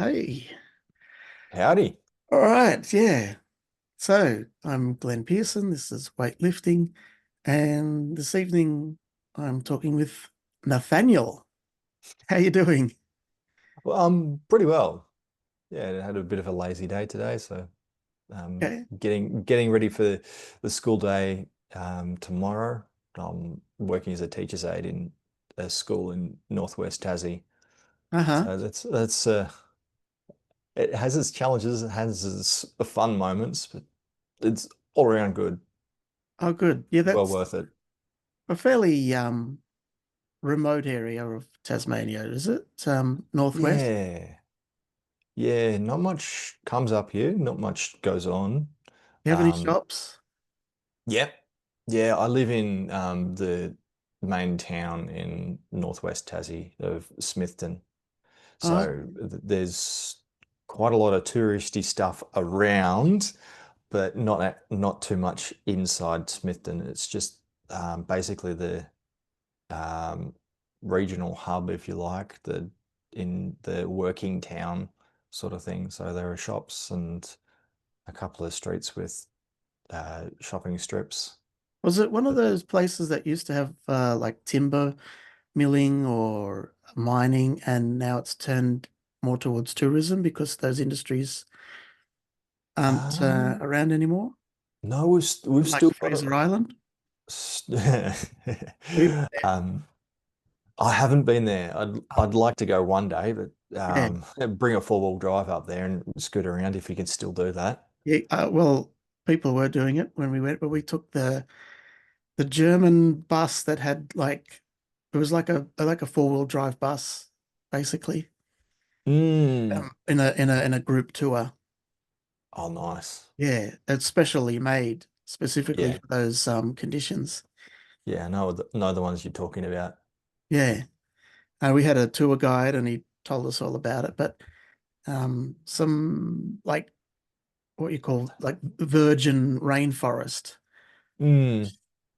Hey. Howdy. All right, yeah. So I'm Glenn Pearson. This is weightlifting, and this evening I'm talking with Nathaniel. How you doing? Well, pretty well. Yeah, I had a bit of a lazy day today, so Okay. getting ready for the school day tomorrow. I'm working as a teacher's aide in a school in Northwest Tassie. Uh-huh. So that's it has its challenges, it has its fun moments, but it's all around good. Oh, good. Yeah, Well that's worth it. a fairly remote area of Tasmania, is it? Northwest. Yeah. Yeah, not much comes up here, not much goes on. You have any Um, shops? Yep. Yeah, I live in the main town in northwest Tassie of Smithton. Oh, So there's quite a lot of touristy stuff around, but not too much inside Smithton. It's just basically the um, regional hub, if you like, the in the working town sort of thing. So there are shops and a couple of streets with shopping strips. was it one of those places that used to have like timber milling or mining, and now it's turned more towards tourism because those industries aren't Um, around anymore, no, we've like still got Fraser Island. it. We went there. Um, I haven't been there. Oh, I'd like to go one day, but yeah, bring a four-wheel drive up there and scoot around if you can still do that. yeah. Well, people were doing it when we went, but we took the German bus that had like it was like a four-wheel drive bus, basically, Mm. in a group tour. Oh, nice. Yeah, it's specially made specifically Yeah, for those conditions. yeah. I know the ones you're talking about. Yeah. We had a tour guide and he told us all about it. But some like what you call like virgin rainforest Mm.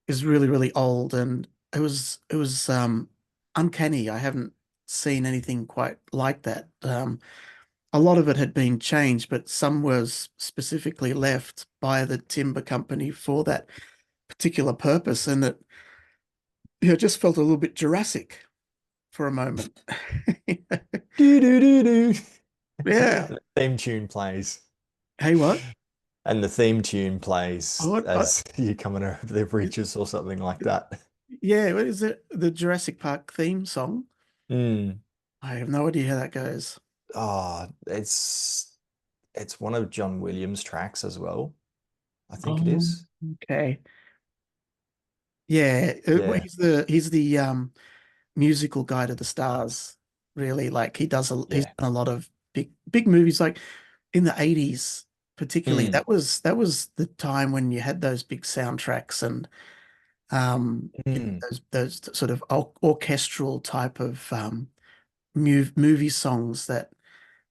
is really, really old, and it was uncanny. I haven't seen anything quite like that. A lot of it had been changed, but some was specifically left by the timber company for that particular purpose, and it just felt a little bit Jurassic for a moment. Do do do do. Yeah. The theme tune plays. Hey, what? And the theme tune plays What? as you're coming over the bridges or something like that. Yeah, what is it? The Jurassic Park theme song? Mm. I have no idea how that goes. Oh, it's one of John Williams' tracks as well. I think it Oh, is. okay. Yeah, well, Yeah. he's the musical guy to the stars, really. Like he's Yeah. done a lot of big movies like in the 80s particularly. Mm. That was the time when you had those big soundtracks and Mm. those sort of orchestral type of movie songs that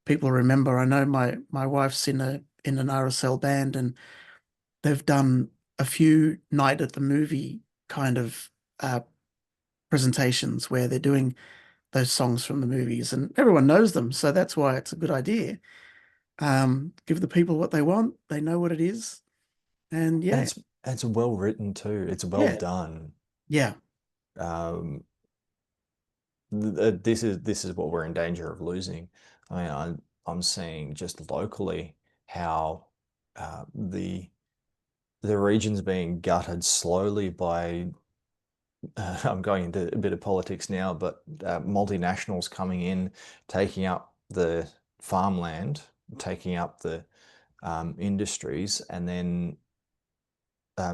people remember. I know my wife's in an RSL band, and they've done a few night at the movie kind of uh, presentations where they're doing those songs from the movies, and everyone knows them. So that's why it's a good idea. Give the people what they want. They know what it is, and And yeah, it's well written too. It's well yeah, done. yeah. Um, this is what we're in danger of losing. I mean, I'm seeing just locally how the region's being gutted slowly by I'm going into a bit of politics now, but multinationals coming in, taking up the farmland, taking up the industries, and then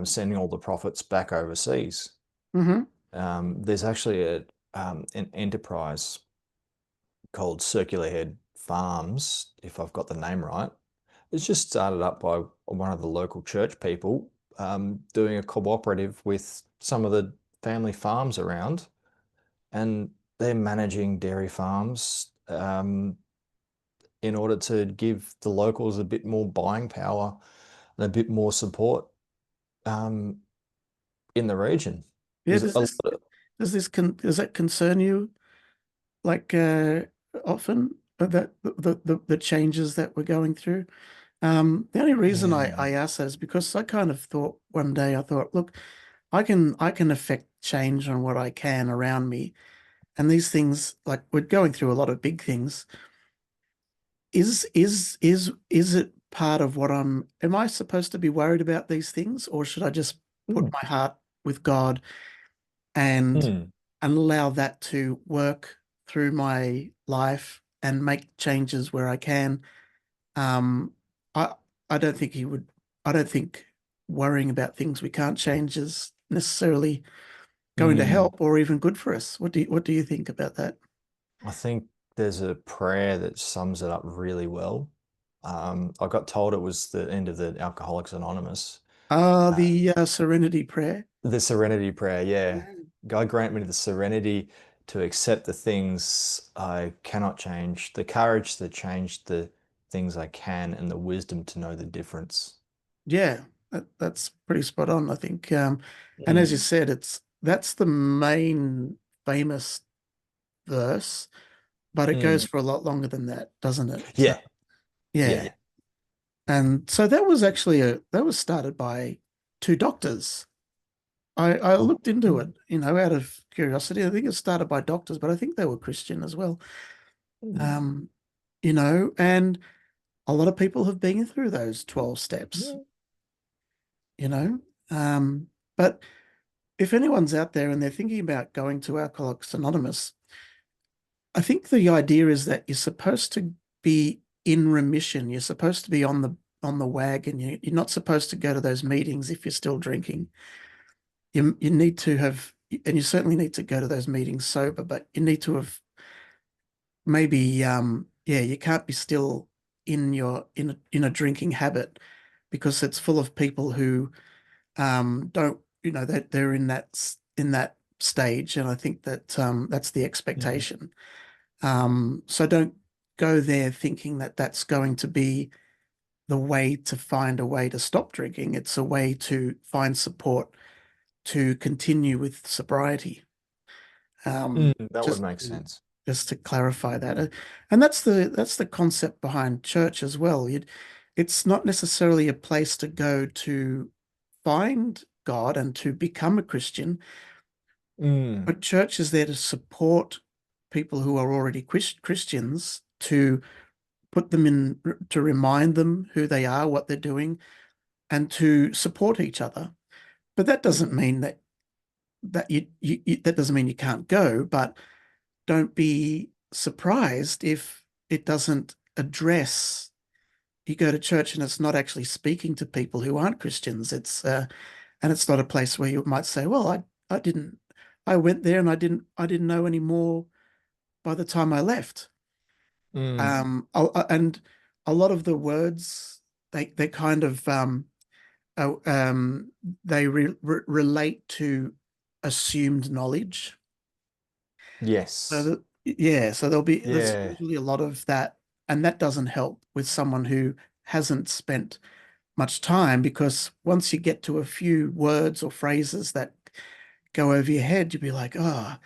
sending all the profits back overseas. Hmm. There's actually an enterprise called Circular Head Farms, if I've got the name right. It's just started up by one of the local church people, doing a cooperative with some of the family farms around, and they're managing dairy farms in order to give the locals a bit more buying power and a bit more support um, in the region. Yeah. There's Does a this lot of, does this con does that concern you like often? the changes that we're going through. The only reason I Mm. asked that is because I kind of thought one day I thought, look, I can affect change on what I can around me, and these things like we're going through a lot of big things. Is it part of what am I supposed to be worried about these things, or should I just put Mm. my heart with God and Mm. allow that to work through my life and make changes where I can? Um, I I don't think he would. I don't think worrying about things we can't change is necessarily going to Mm. help or even good for us. What do you think about that? I think there's a prayer that sums it up really well. I got told it was the end of the Alcoholics Anonymous. Uh, The Serenity Prayer. the Serenity Prayer, yeah. Yeah. God grant me the serenity to accept the things I cannot change, the courage to change the things I can, and the wisdom to know the difference. Yeah, that's pretty spot on, I think. And as you Mm. said, that's the main famous verse, but it goes Mm. for a lot longer than that, doesn't it? Yeah, yeah, Yeah. yeah. And so that was actually that was started by two doctors. I Oh. looked into Mm. it, you know, out of curiosity. I think it started by doctors, but I think they were Christian as well. Mm. Um, you know, and a lot of people have been through those 12 steps, Yeah. you know. Um, but if anyone's out there and they're thinking about going to Alcoholics Anonymous, I think the idea is that you're supposed to be in remission. You're supposed to be on the wagon. You're not supposed to go to those meetings if you're still drinking. You need to have, and you certainly need to go to those meetings sober, but you need to have maybe yeah, you can't be still in your in a drinking habit because it's full of people who don't, you know, that they're in in that stage, and I think that that's the Mm. expectation. So don't go there thinking that that's going to be the way to find a way to stop drinking. It's a way to find support to continue with sobriety. Mm. That would Just make sense. just to clarify that, and that's the concept behind church as well. It's not necessarily a place to go to find God and to become a Christian, Mm. but church is there to support people who are already Christians, to put them in, to remind them who they are, what they're doing, and to support each other. But that Mm. doesn't mean that that doesn't mean you can't go, but don't be surprised if it doesn't address. You go to church and it's not actually speaking to people who aren't Christians. And it's not a place where you might say, well, I didn't, I went there and I didn't know any more by the time I left. Mm. And a lot of the words they kind of uh, um, they relate to assumed knowledge. So Yes. yeah, so there's Yeah. usually a lot of that, and that doesn't help with someone who hasn't spent much time, because once you get to a few words or phrases that go over your head, you'll be like, oh,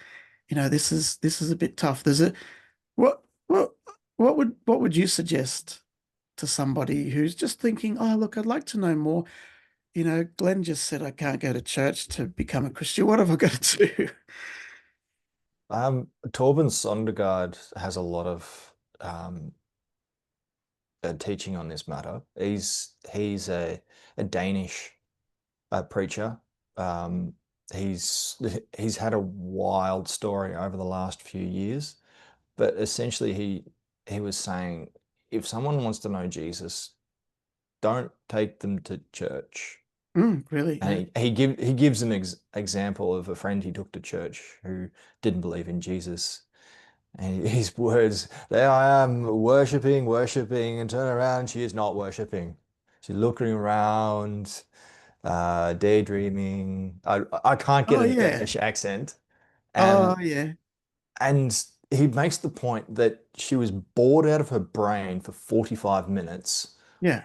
you know, this is a bit tough. There's a what what what would you suggest to somebody who's just thinking, oh, look, I'd like to know more. You know, Glenn just said I can't go to church to become a Christian. What have I got to do? Torben Sondergaard has a lot of teaching on this matter. He's a Danish preacher. Um, he's he's had a wild story over the last few years, but essentially he was saying if someone wants to know Jesus, don't take them to church. Really? Yeah. And he gives an example of a friend he took to church who didn't believe in Jesus. And his words, there I am worshiping, and turn around, she is not worshiping. She's looking around, daydreaming. I can't get Oh a yeah. Danish accent. Oh And yeah. and he makes the point that she was bored out of her brain for 45 minutes. Yeah.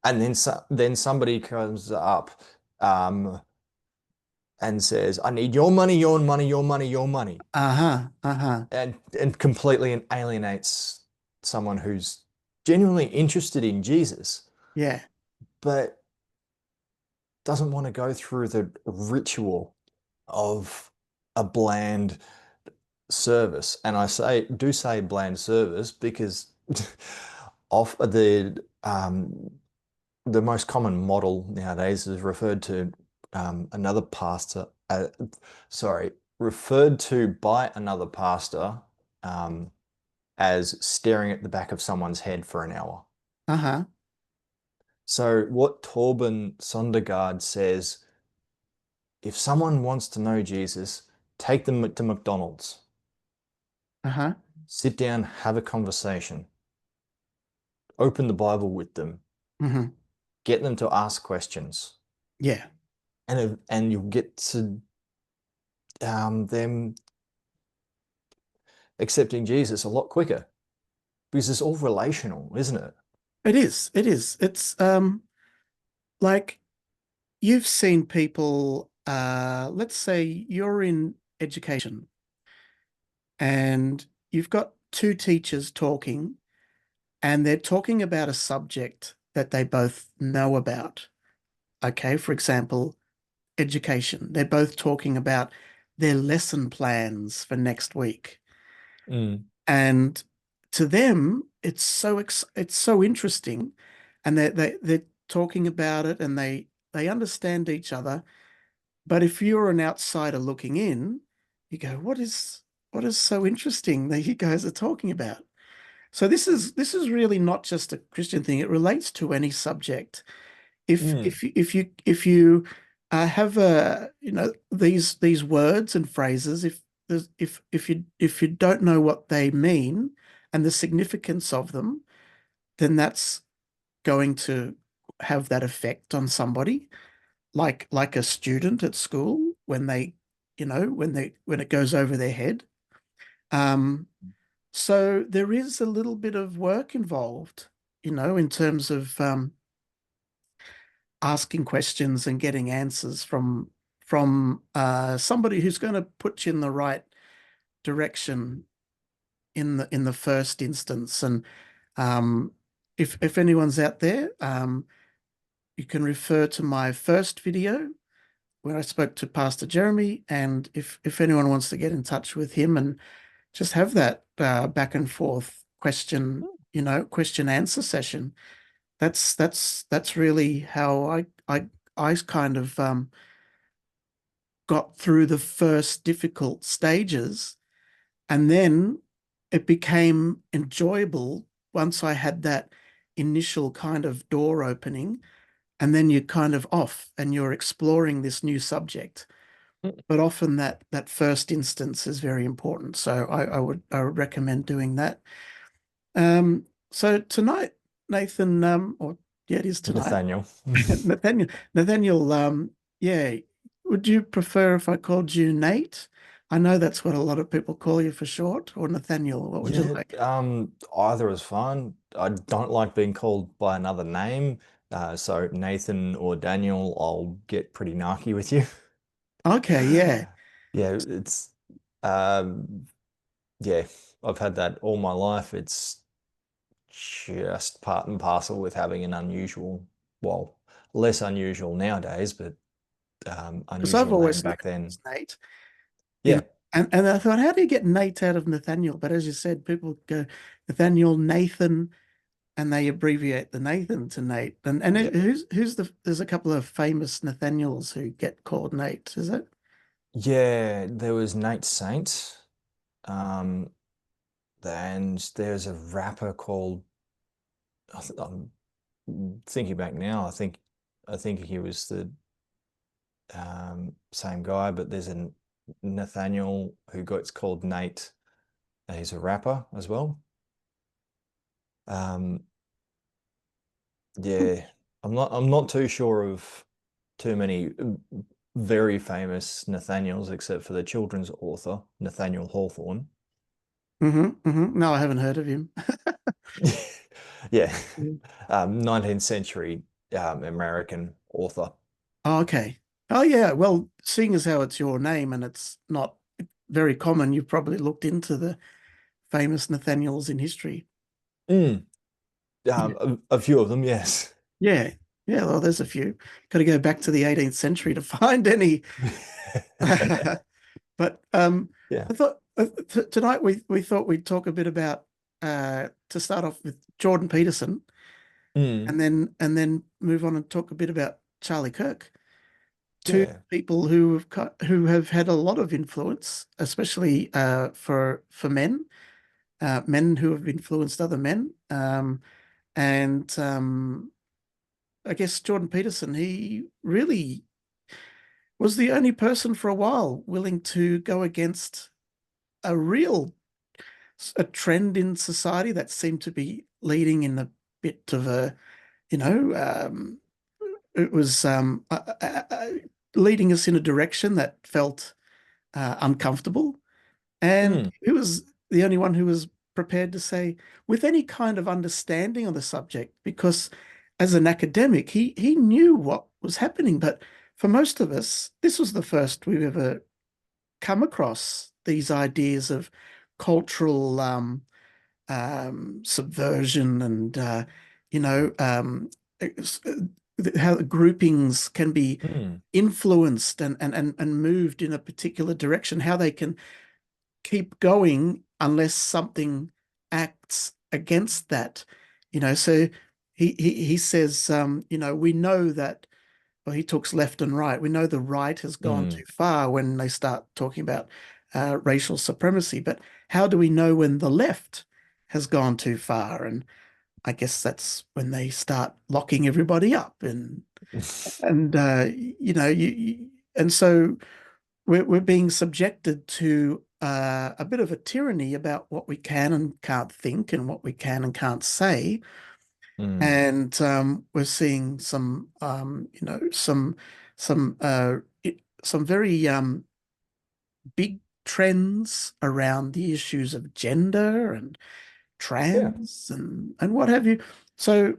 And then somebody comes up and says, I need your money, your money, your money, your money. Uh-huh. Uh-huh. And completely alienates. someone who's genuinely interested in Jesus, Yeah. but doesn't want to go through the ritual of a bland service. And I say bland service because of the most common model nowadays is referred to another pastor, referred to by another pastor um, as staring at the back of someone's head for an hour. Uh-huh. So what Torben Sondergaard says, if someone wants to know Jesus, take them to McDonald's, Uh-huh. sit down, have a conversation, open the Bible with them, Hmm. get them to ask questions, Yeah. and you'll get to them accepting Jesus a lot quicker because it's all relational, isn't it? It is. It is. It's like you've seen people, let's say you're in education and you've got two teachers talking and they're talking about a subject that they both know about. Okay, for example, education. They're both talking about their lesson plans for next week. Mm, And to them, it's so interesting, and they're talking about it, and they understand each other. But if you're an outsider looking in, you go, what is so interesting that you guys are talking about? So this is really not just a Christian thing. It relates to any subject. If mm, if if you have these words and phrases, if you don't know what they mean and the significance of them, then that's going to have that effect on somebody, like a student at school when when it goes over their head. Um, so there is a little bit of work involved, in terms of asking questions and getting answers from somebody who's going to put you in the right direction in the first instance. And um, if anyone's out there, you can refer to my first video where I spoke to Pastor Jeremy. And if anyone wants to get in touch with him and just have that back and forth question answer session, that's really how I kind of got through the first difficult stages, and then it became enjoyable once I had that initial kind of door opening, and then you're kind of off and you're exploring this new subject. mm. But often that first instance is very important. So I would recommend doing that. So tonight, Nathan, or yeah, it is tonight. Nathaniel. Nathaniel, yeah, would you prefer if I called you Nate? I know that's what a lot of people call you for short, or Nathaniel. What would you Yeah, like? either is fine. I don't like being called by another name. So Nathan or Daniel, I'll get pretty narky with you. Okay, yeah. Yeah, it's um yeah, I've had that all my life. It's just part and parcel with having an unusual, well, less unusual nowadays, but Because I've unusual name always known back you then. as Nate. Yeah, And I thought, how do you get Nate out of Nathaniel? But as you said, people go Nathaniel, Nathan, and they abbreviate the Nathan to Nate. And yeah. who's there's a couple of famous Nathaniels who get called Nate, is it? Yeah, there was Nate Saint. Um, and there's a rapper called I'm thinking back now, I think he was the same guy, but there's a Nathaniel who gets called Nate. He's a rapper as well. Um, yeah, I'm not too sure of too many very famous Nathaniels except for the children's author, Nathaniel Hawthorne. No, I haven't heard of him. Yeah, Yeah. 19th century American author. Oh, okay. Oh, yeah. Well, seeing as how it's your name and it's not very common, you've probably looked into the famous Nathaniels in history. Mm. Yeah, A few of them, yes. yeah, yeah. Well, there's a few. Got to go back to the 18th century to find any. But Yeah. I thought tonight we thought we'd talk a bit about to start off with Jordan Peterson, Mm. and then move on and talk a bit about Charlie Kirk. Two Yeah. people who have had a lot of influence, especially for men, men who have influenced other men. And I guess Jordan Peterson, he really was the only person for a while willing to go against a real a trend in society that seemed to be leading in a bit of a, you know, it was leading us in a direction that felt uncomfortable. And Mm. he was the only one who was prepared to say, with any kind of understanding on the subject, because as an academic, he knew what was happening. But for most of us, this was the first we've ever come across these ideas of cultural subversion and you know how groupings can be Mm. influenced and moved in a particular direction, how they can keep going unless something acts against that. So he says, we know that, well, he talks left and right. We know the right has gone too Mm. far when they start talking about racial supremacy, but how do we know when the left has gone too far? And I guess that's when they start locking everybody up and and so we're being subjected to a bit of a tyranny about what we can and can't think and what we can and can't say. Mm. And we're seeing some some very big trends around the issues of gender and Yeah. trans and what have you. So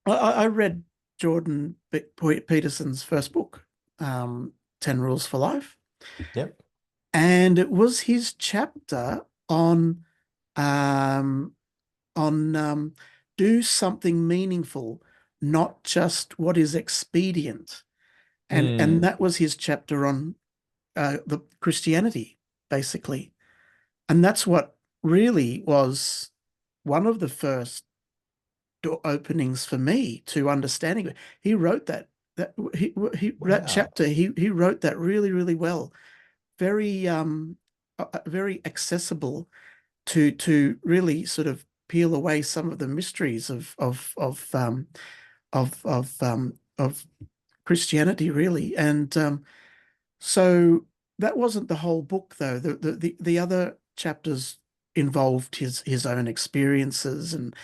I read Jordan Peterson's first book, 10 Rules for Life. Yep. And it was his chapter um, on do something meaningful, not just what is expedient. And Mm. that was his chapter on the Christianity, basically. And that's what really was one of the first door openings for me to understanding it. He wrote that Wow. chapter. He wrote that really, really well. Very very accessible to really sort of peel away some of the mysteries of Christianity, really. And so that wasn't the whole book, though. The other chapters involved his own experiences and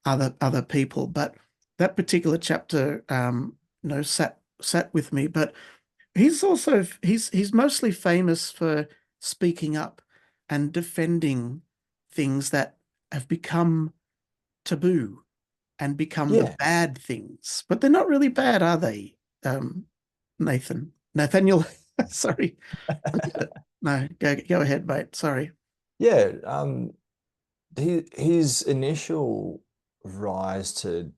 other people, but that particular chapter, sat with me. But he's mostly famous for speaking up and defending things that have become taboo and become the Yeah. bad things. But they're not really bad, are they? Nathaniel, sorry. No, go ahead, mate. Sorry. Yeah. His initial rise to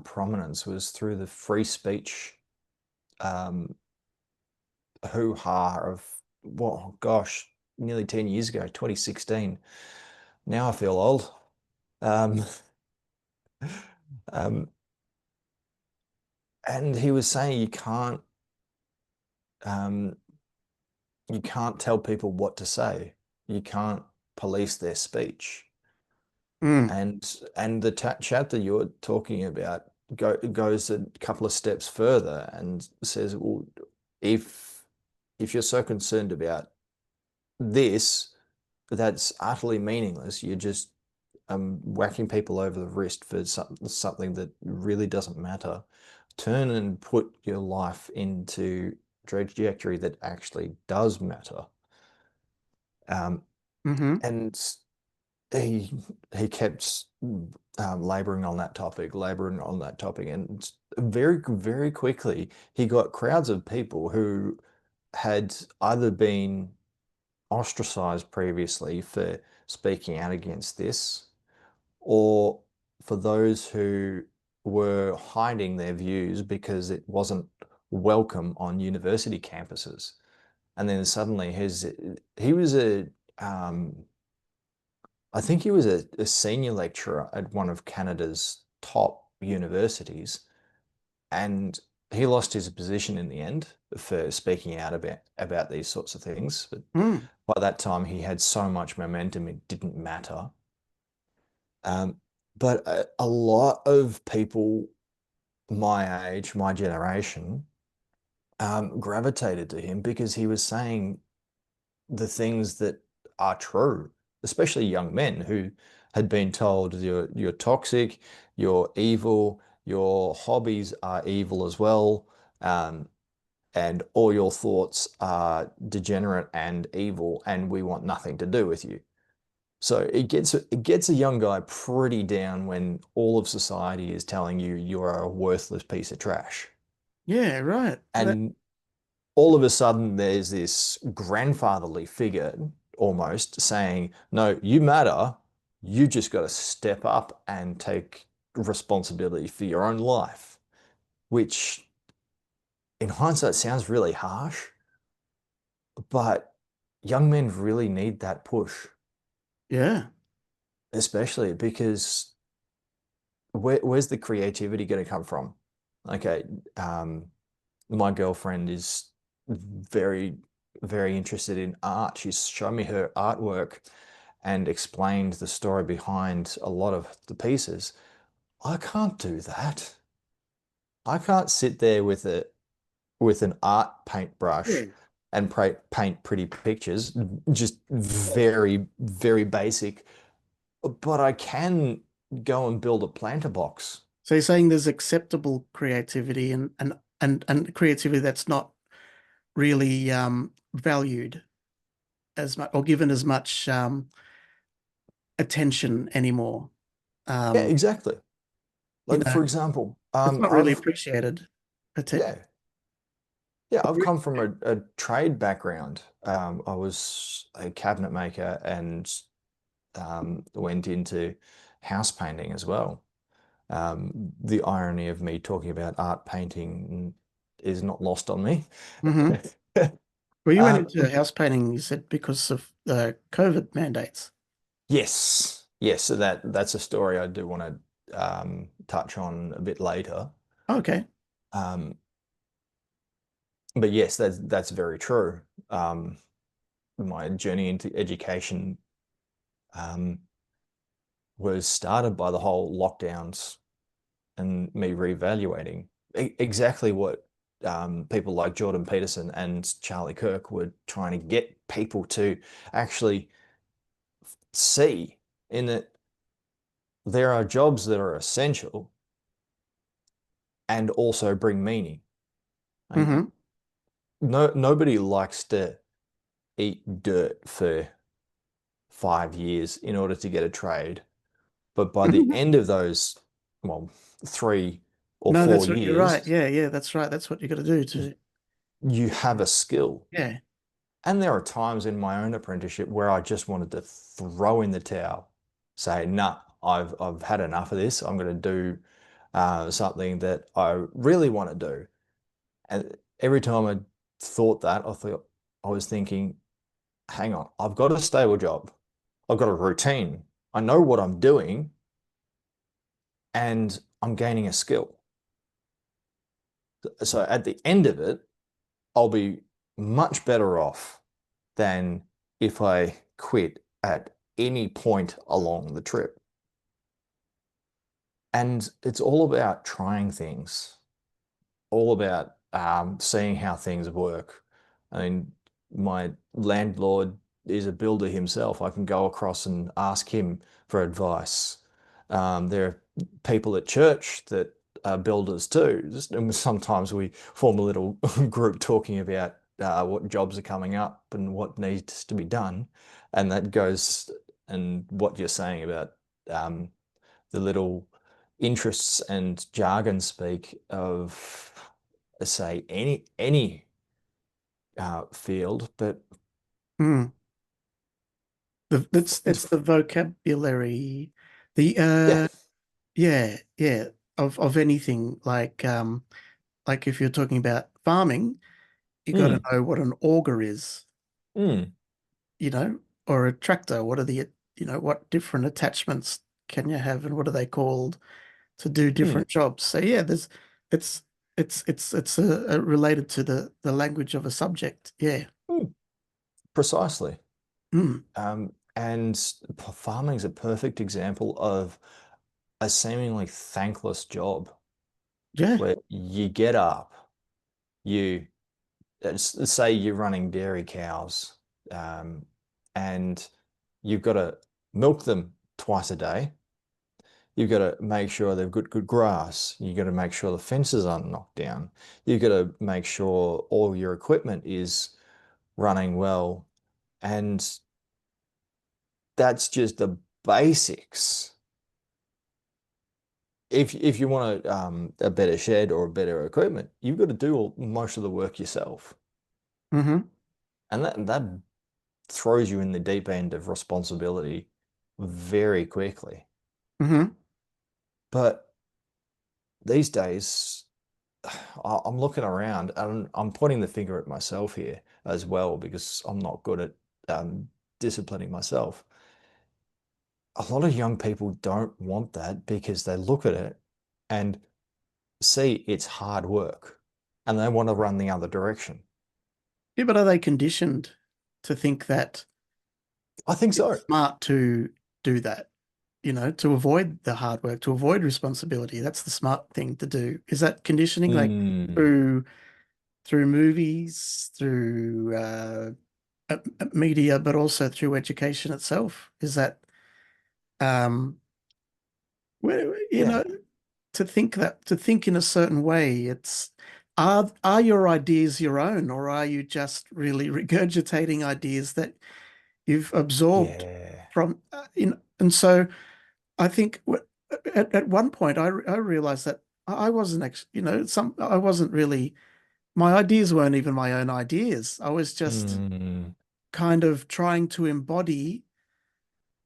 prominence was through the free speech um, hoo-ha of, well, gosh, nearly 10 years ago, 2016. Now I feel old. Um, um, and he was saying um, you can't tell people what to say. You can't police their speech. Mm, And the chapter you're talking about goes a couple of steps further and says, well, if if you're so concerned about this, that's utterly meaningless. You're just whacking people over the wrist for something that really doesn't matter. Turn and put your life into trajectory that actually does matter. Um, hmm and he he kept laboring on that topic, and very quickly he got crowds of people who had either been ostracized previously for speaking out against this, or for those who were hiding their views because it wasn't welcome on university campuses. And then suddenly he was um, I think he was a senior lecturer at one of Canada's top universities, and he lost his position in the end for speaking out about these sorts of things. But Mm. by that time, he had so much momentum, it didn't matter. Um, but a lot of people my age, my generation, gravitated to him because he was saying the things that are true, especially young men who had been told you're toxic, you're evil, your hobbies are evil as well, um, and all your thoughts are degenerate and evil, and we want nothing to do with you. So it gets a young guy pretty down when all of society is telling you you're a worthless piece of trash. Yeah, right. And all of a sudden there's this grandfatherly figure almost saying, no, you matter. You just got to step up and take responsibility for your own life, which in hindsight sounds really harsh, but young men really need that push, Yeah. especially because where's the creativity going to come from? Okay, um, my girlfriend is very, very interested in art. She's shown me her artwork and explained the story behind a lot of the pieces. I can't do that. I can't sit there with an art paintbrush Yeah. and paint pretty pictures, just very, very basic. But I can go and build a planter box. So you're saying there's acceptable creativity and creativity that's not really valued as much or given as much attention anymore. Yeah, Um, exactly. you Like know, for example, it's not really appreciated. yeah, yeah, I've come from a trade background. I was a cabinet maker and went into house painting as well. The irony of me talking about art painting is not lost on me. Hmm. Well, you went Um, into house painting, you said, because of the COVID mandates. yes, yes, so that's a story I do want to touch on a bit later. Okay. Um, but yes, that's very true. Um, my journey into education um, was started by the whole lockdowns and me reevaluating exactly what people like Jordan Peterson and Charlie Kirk were trying to get people to actually see in that there are jobs that are essential and also bring meaning. Like, Hmm. nobody likes to eat dirt for 5 years in order to get a trade. But by the end of those, well, 3 or No, four that's what you're right. years, Yeah, yeah, that's right. That's what you got to do to, you have a skill. yeah. And there are times in my own apprenticeship where I just wanted to throw in the towel, say, nah, I've had enough of this. I'm going to do something that I really want to do. And every time I thought that, I was thinking, hang on, I've got a stable job. I've got a routine. I know what I'm doing and I'm gaining a skill. So at the end of it, I'll be much better off than if I quit at any point along the trip. And it's all about trying things, all about seeing how things work. I mean, my landlord is a builder himself. I can go across and ask him for advice. There are people at church that are builders too. And sometimes we form a little group talking about what jobs are coming up and what needs to be done. And that goes, and what you're saying about um, the little interests and jargon speak of, say, any field, but Mm. It's the vocabulary, the Yeah. yeah, yeah, of anything like if you're talking about farming, you got to Mm, know what an auger is, mm, you know, or a tractor. What are the, what different attachments can you have and what are they called to do mm, different jobs? So yeah, it's it's related to the language of a subject. Yeah. mm. Precisely. Mm. And farming is a perfect example of a seemingly thankless job Yeah. where you get up, you say you're running dairy cows, um, and you've got to milk them twice a day. You've got to make sure they've got good grass. You've got to make sure the fences aren't knocked down. You've got to make sure all your equipment is running well. And that's just the basics. If you want a better shed or a better equipment, you've got to do most of the work yourself. Mm-hmm. And that throws you in the deep end of responsibility very quickly. Mm-hmm. But these days, I'm looking around and I'm pointing the finger at myself here as well because I'm not good at disciplining myself. A lot of young people don't want that because they look at it and see it's hard work and they want to run the other direction. Yeah, but are they conditioned to think that I think it's so. smart to do that? To avoid the hard work, to avoid responsibility. That's the smart thing to do. Is that conditioning, like Mm. through movies, through media, but also through education itself? Is that um, you Yeah. know, to think in a certain way? It's are your ideas your own, or are you just really regurgitating ideas that you've absorbed Yeah. from and so I think at one point I realized that I wasn't actually, I wasn't really, my ideas weren't even my own ideas. I was just Mm. kind of trying to embody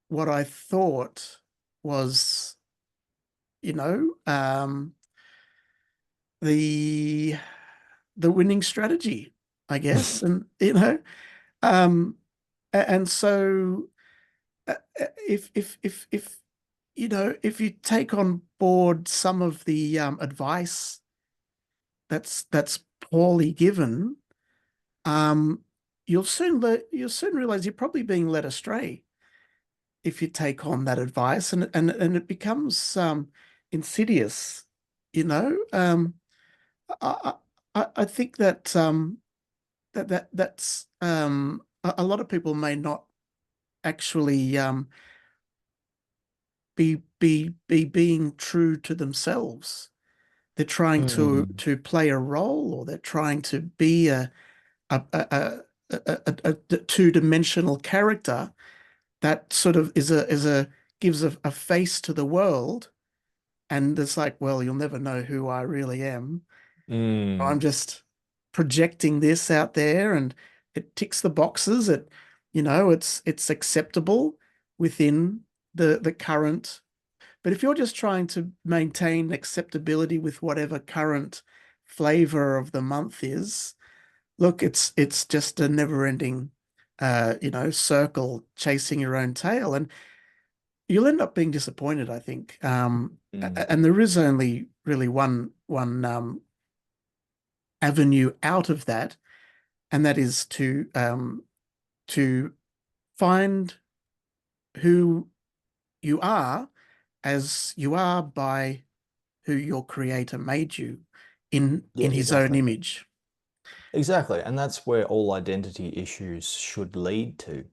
what I thought was, you know, the winning strategy, I guess. And um, and so if if you take on board some of the advice that's poorly given, um, you'll soon realize you're probably being led astray if you take on that advice, and it becomes insidious. You know, I I think that that's a lot of people may not actually be being true to themselves. They're trying Mm. to play a role, or they're trying to be a, a, a two-dimensional character that sort of is a gives a face to the world, and it's like, well, you'll never know who I really am. I'm Mm. just projecting this out there, and it ticks the boxes. It's acceptable within the current. But if you're just trying to maintain acceptability with whatever current flavor of the month is, look, it's just a never-ending circle chasing your own tail, and you'll end up being disappointed, I think. Mm. And there is only really one avenue out of that, and that is to find who you are as you are by who your creator made you Yeah, in his own exactly. image. Exactly. And that's where all identity issues should lead to.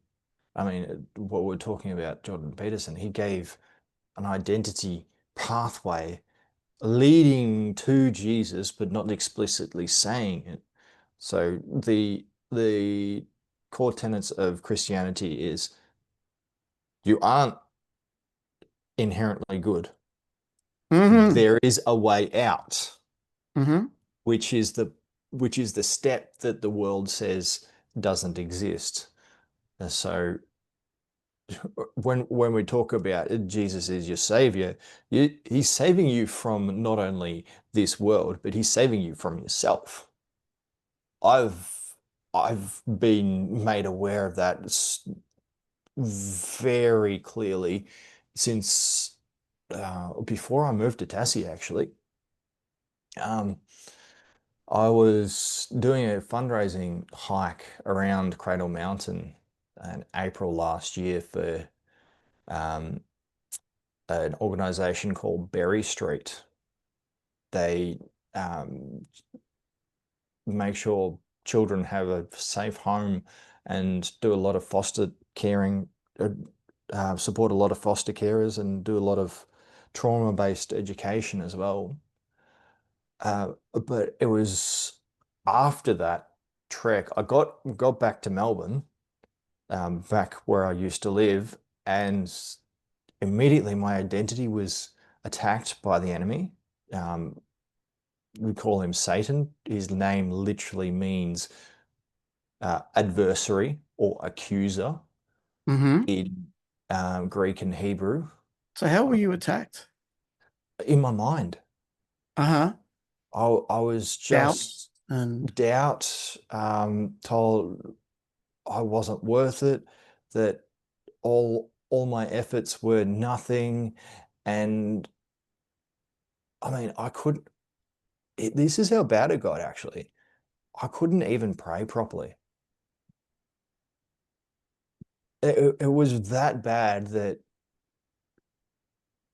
I mean, what we're talking about, Jordan Peterson, he gave an identity pathway leading to Jesus, but not explicitly saying it. So the core tenets of Christianity is you aren't inherently good. Hmm. There is a way out, Hmm. which is the step that the world says doesn't exist. And so when we talk about Jesus is your savior, he's saving you from not only this world, but he's saving you from yourself. I've I've been made aware of that very clearly since before I moved to Tassie, actually. Um, I was doing a fundraising hike around Cradle Mountain in April last year for um, an organization called Berry Street. They make sure children have a safe home and do a lot of foster caring, support a lot of foster carers and do a lot of trauma-based education as well. But it was after that trek, I got back to Melbourne, back where I used to live, and immediately my identity was attacked by the enemy. Um, we call him Satan. His name literally means adversary or accuser Hmm. in Greek and Hebrew. So how were Uh, you attacked? in my mind, Uh-huh. I was Doubt just and doubt, told I wasn't worth it, that all my efforts were nothing, and I mean, I couldn't. This is how bad it got, actually. I couldn't even pray properly. It was that bad that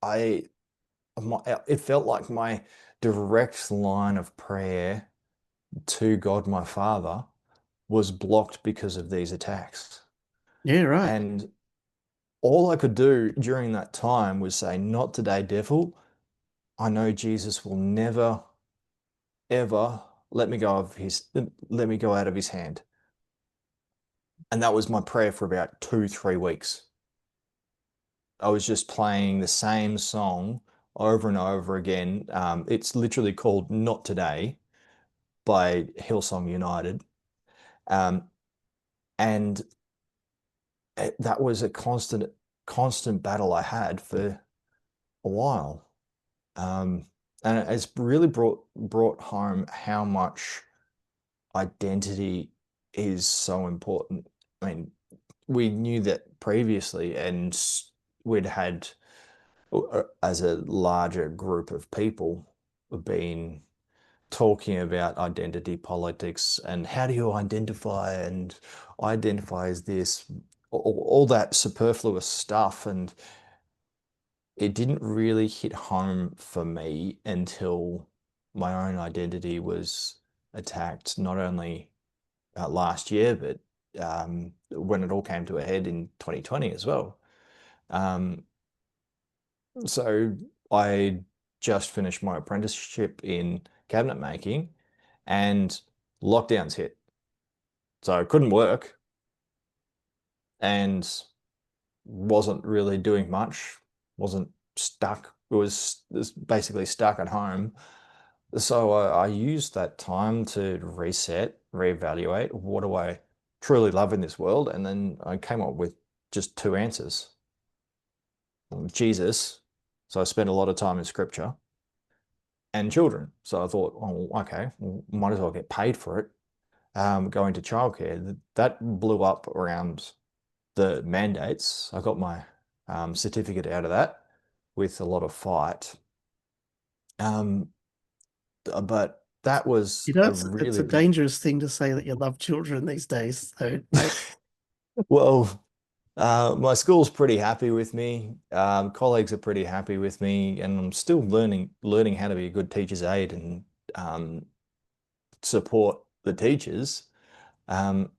I it felt like my direct line of prayer to God my Father was blocked because of these attacks. yeah, right. And all I could do during that time was say, "Not today, devil. I know Jesus will never, ever let me go out of his hand." And that was my prayer for about 2, 3 weeks. I was just playing the same song over and over again. It's literally called Not Today by Hillsong United. Um, and that was a constant battle I had for a while. Um, and it's really brought home how much identity is so important. I mean, we knew that previously, and we'd had, as a larger group of people, been talking about identity politics and how do you identify and identify as this, all that superfluous stuff. And it didn't really hit home for me until my own identity was attacked, not only last year, but when it all came to a head in 2020 as well. Um, so I just finished my apprenticeship in cabinet making and lockdowns hit. So I couldn't work and wasn't really doing much, wasn't stuck. It was basically stuck at home. So I used that time to reset, reevaluate what do I truly love in this world, and then I came up with just two answers. Jesus, so I spent a lot of time in scripture, and children. So I thought, oh, okay, well, might as well get paid for it. Going to childcare, that blew up around the mandates. I got my certificate out of that with a lot of fight. Um, but that was You know, a it's really a big. dangerous thing to say that you love children these days, though, mate. Well, my school's pretty happy with me. Colleagues are pretty happy with me, and I'm still learning how to be a good teacher's aide and um, support the teachers. Um,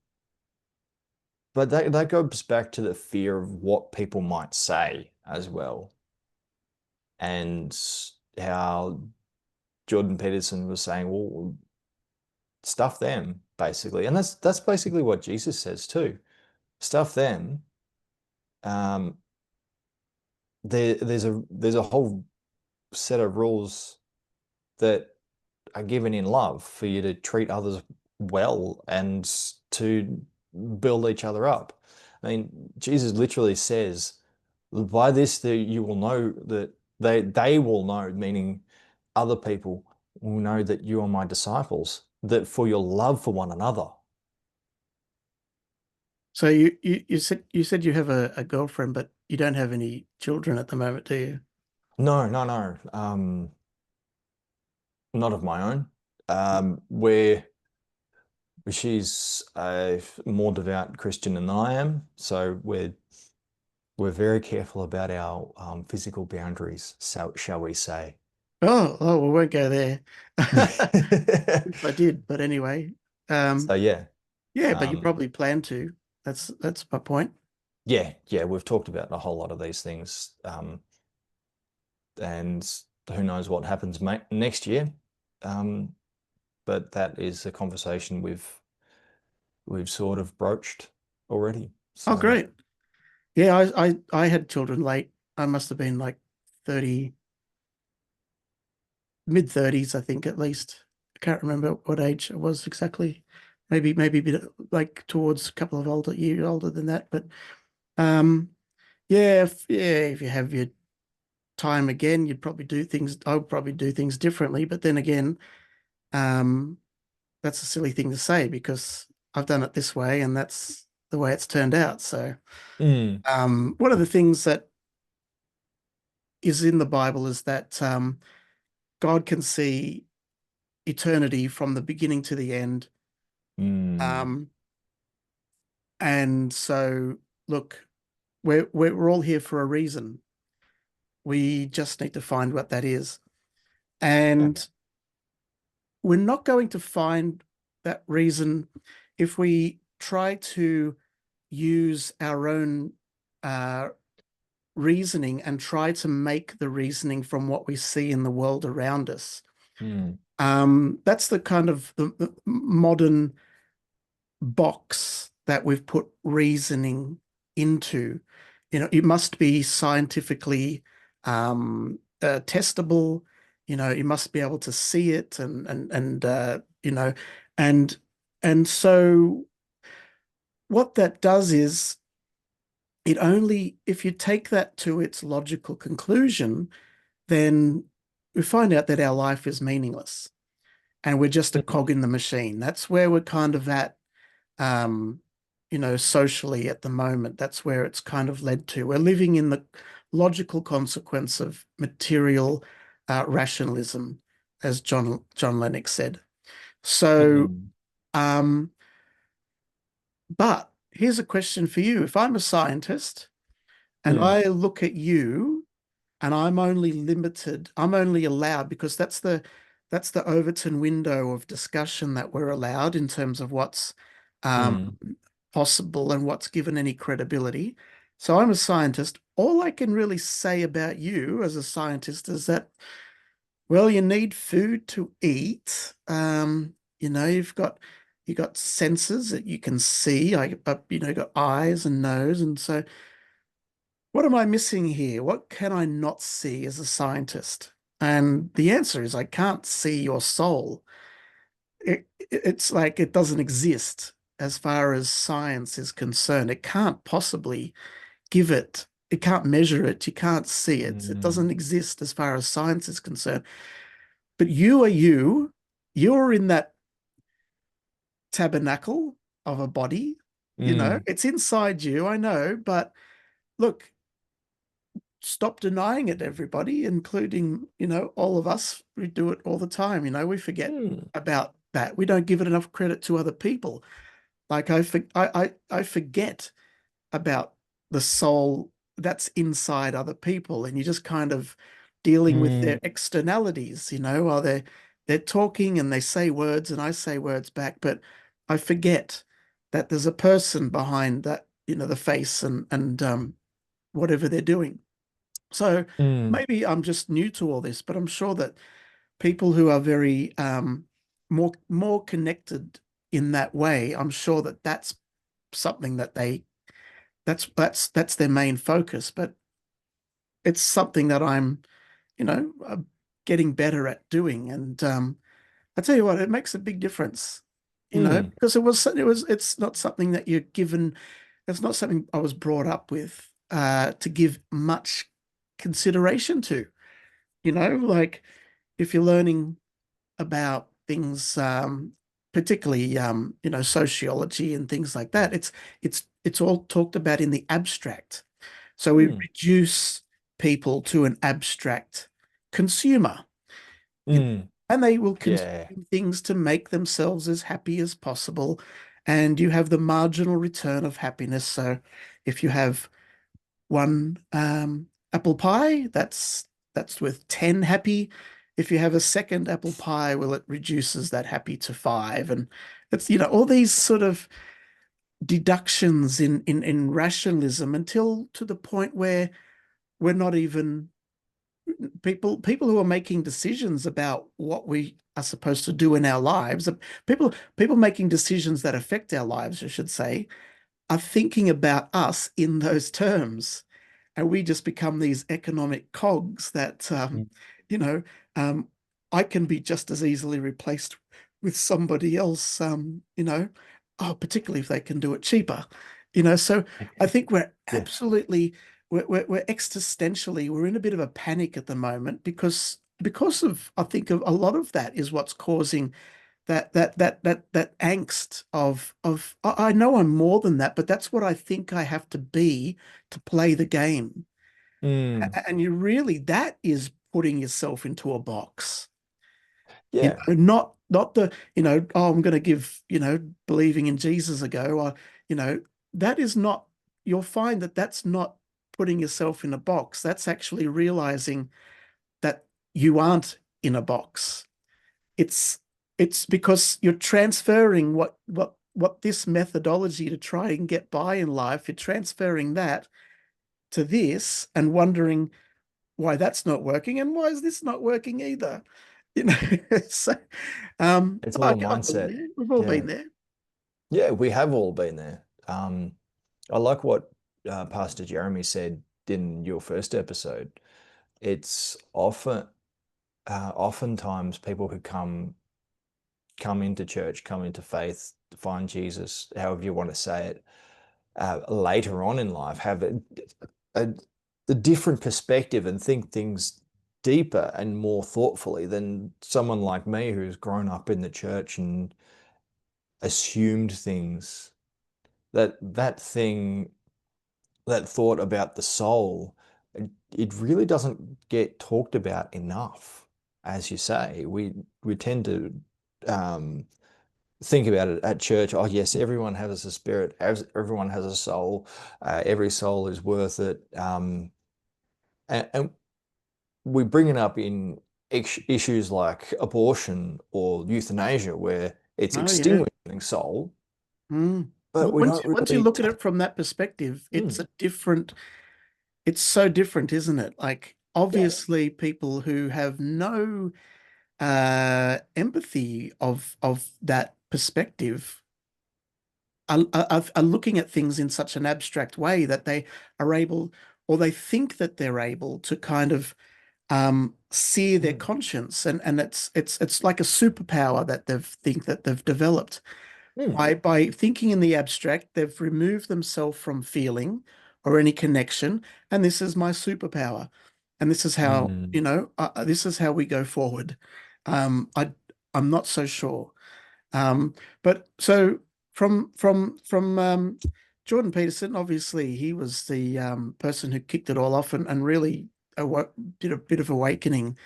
but that goes back to the fear of what people might say as well, and how Jordan Peterson was saying, well, stuff them basically, and that's basically what Jesus says too. Stuff them. Um, there's a whole set of rules that are given in love for you to treat others well and to build each other up. I mean, Jesus literally says, by this that you will know that they will know, meaning other people will know that you are my disciples, that for your love for one another. So you said you have a girlfriend, but you don't have any children at the moment, do you? No, no, no. Not of my own. Where she's a more devout Christian than I am, so we're very careful about our physical boundaries, so shall we say. Oh, we won't go there. Wish I did, but anyway. So Um, yeah, yeah, but you um, probably plan to. That's my point. yeah, we've talked about a whole lot of these things, and who knows what happens next year. Um, but that is a conversation we've sort of broached already. Oh, So, great. Yeah, I had children late. I must have been like 30, mid 30s, I think at least. I can't remember what age it was exactly. Maybe a bit like towards a couple of years older than that. But um if you have your time again, you'd probably do things. I would probably do things differently. But then again, um, that's a silly thing to say because I've done it this way and that's the way it's turned out. So, mm, one of the things that is in the Bible is that God can see eternity from the beginning to the end. mm, Um, and so, look, we're all here for a reason. We just need to find what that is. yeah, And we're not going to find that reason if we try to use our own uh, reasoning and try to make the reasoning from what we see in the world around us. mm, That's the kind of the modern box that we've put reasoning into. You know, it must be scientifically testable. You know, you must be able to see it, and and and so what that does is it only if you take that to its logical conclusion, then we find out that our life is meaningless and we're just a cog mm, in the machine. That's where we're kind of at um, socially at the moment. That's where it's kind of led to. We're living in the logical consequence of material rationalism, as John Lennox said. So, mm, um, but here's a question for you. If I'm a scientist and mm, I look at you and I'm only limited, I'm only allowed because that's the Overton window of discussion that we're allowed in terms of what's um, mm, possible and what's given any credibility. So I'm a scientist. All I can really say about you as a scientist is that, well, you need food to eat. You've got senses that you can see. Got eyes and nose, and so what am I missing here? What can I not see as a scientist? And the answer is I can't see your soul. It's like it doesn't exist as far as science is concerned. It can't possibly it can't measure it, you can't see it. It mm, doesn't exist as far as science is concerned. But you are you. You're in that tabernacle of a body. mm, It's inside you, I know, but look, stop denying it, everybody, including, all of us. We do it all the time. We forget mm, about that. We don't give it enough credit to other people. Like I forget about the soul that's inside other people, and you're just kind of dealing with mm, their externalities, while they're talking and they say words and I say words back, but I forget that there's a person behind that, the face and whatever they're doing. So mm, maybe I'm just new to all this, but I'm sure that people who are very more connected in that way, I'm sure that that's something that that's their main focus. But it's something that I'm, getting better at doing. And I tell you what, it makes a big difference, mm, because it's not something that you're given it's not something I was brought up with to give much consideration to. Like if you're learning about things, particularly sociology and things like that, it's all talked about in the abstract. So we Mm. reduce people to an abstract consumer, you know, Mm. and they will consume Yeah. things to make themselves as happy as possible. And you have the marginal return of happiness. So if you have one apple pie, that's with 10 happy. If you have a second apple pie, well, it reduces that happy to five. And it's, all these sort of deductions in rationalism until to the point where we're not even people who are making decisions about what we are supposed to do in our lives, people making decisions that affect our lives, I should say, are thinking about us in those terms. And we just become these economic cogs that, Mm. you know, um, I can be just as easily replaced with somebody else, particularly if they can do it cheaper. So I think we're Yeah. absolutely, we're existentially, we're in a bit of a panic at the moment because of, I think, of a lot of that is what's causing that angst of I know I'm more than that, but that's what I think I have to be to play the game. Mm. And you really, that is putting yourself into a box. Yeah. Not the, oh, I'm going to give, believing in Jesus a go. Or, you know, that is not, you'll find that that's not putting yourself in a box. That's actually realizing that you aren't in a box. It's it's because you're transferring what this methodology to try and get by in life, you're transferring that to this and wondering why that's not working and why is this not working either. You know, so It's all a I've been mindset. there. We've all Yeah. been there. Yeah, we have all been there. I like what Pastor Jeremy said in your first episode. It's oftentimes people who come into church, come into faith, find Jesus, however you want to say it, later on in life, have a, a different perspective and think things deeper and more thoughtfully than someone like me who's grown up in the church and assumed things. That thought about the soul, it really doesn't get talked about enough. As you say, we tend to um, think about it at church. Oh, yes, everyone has a spirit, everyone has a soul, every soul is worth it. And we bring it up in issues like abortion or euthanasia, where it's Oh yeah. extinguishing soul, Mm. but Well, we don't once you really. look at it from that perspective, Mm, it's so different, isn't it? Like yeah. obviously people who have no empathy of that perspective are looking at things in such an abstract way that they are able, or they think that they're able to kind of sear their Mm, conscience, and it's like a superpower that they've developed mm, by thinking in the abstract. They've removed themselves from feeling or any connection, and this is my superpower, and this is how mm, this is how we go forward. I'm not so sure. But so from Jordan Peterson, obviously he was the person who kicked it all off and really did a bit of awakening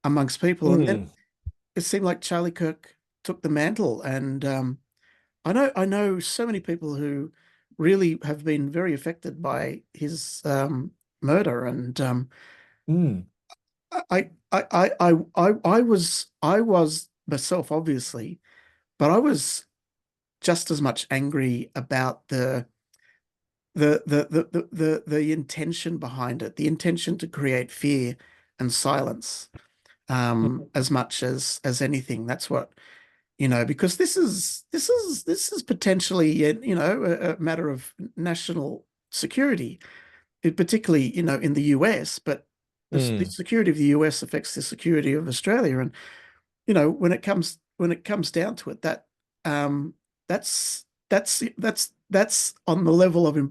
amongst people. And then mm, it seemed like Charlie Kirk took the mantle. And I know so many people who really have been very affected by his murder. And mm. I was myself, obviously, but I was just as much angry about the intention behind it, the intention to create fear and silence, as much as anything. That's what, because this is potentially, a matter of national security, particularly, in the US, but the Mm, security of the US affects the security of Australia. And when it comes down to it, that that's that's on the level of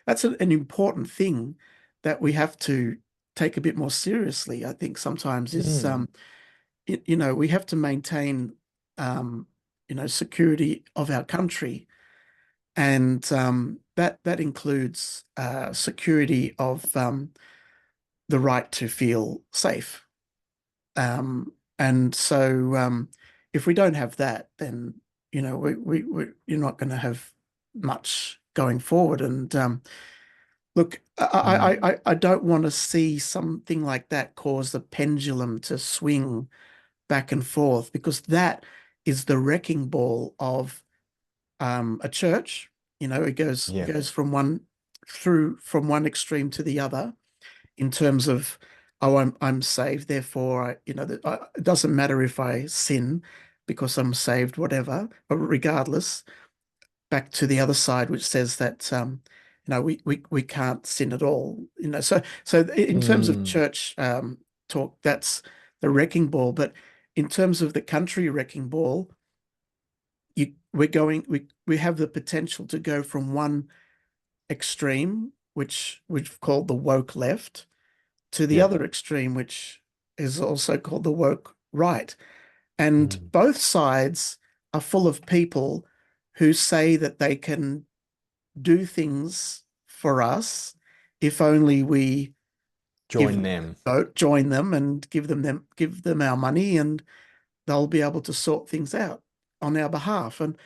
that's an important thing that we have to take a bit more seriously. I think sometimes is Mm, we have to maintain um, security of our country, and that includes security of the right to feel safe. And so if we don't have that, then you're not going to have much going forward. And look, mm. I don't want to see something like that cause the pendulum to swing back and forth, because that is the wrecking ball of a church. It Yeah. goes from one extreme to the other in terms of, oh, I'm saved, therefore it doesn't matter if I sin because I'm saved, whatever. But regardless, back to the other side, which says that we can't sin at all. So in terms of Mm. church talk, that's the wrecking ball. But in terms of the country wrecking ball, we have the potential to go from one extreme, which we've called the woke left, to the Yeah. other extreme, which is also called the woke right. And Mm. both sides are full of people who say that they can do things for us if only we give Join them them. a vote, join them, and give them our money, and they'll be able to sort things out on our behalf. And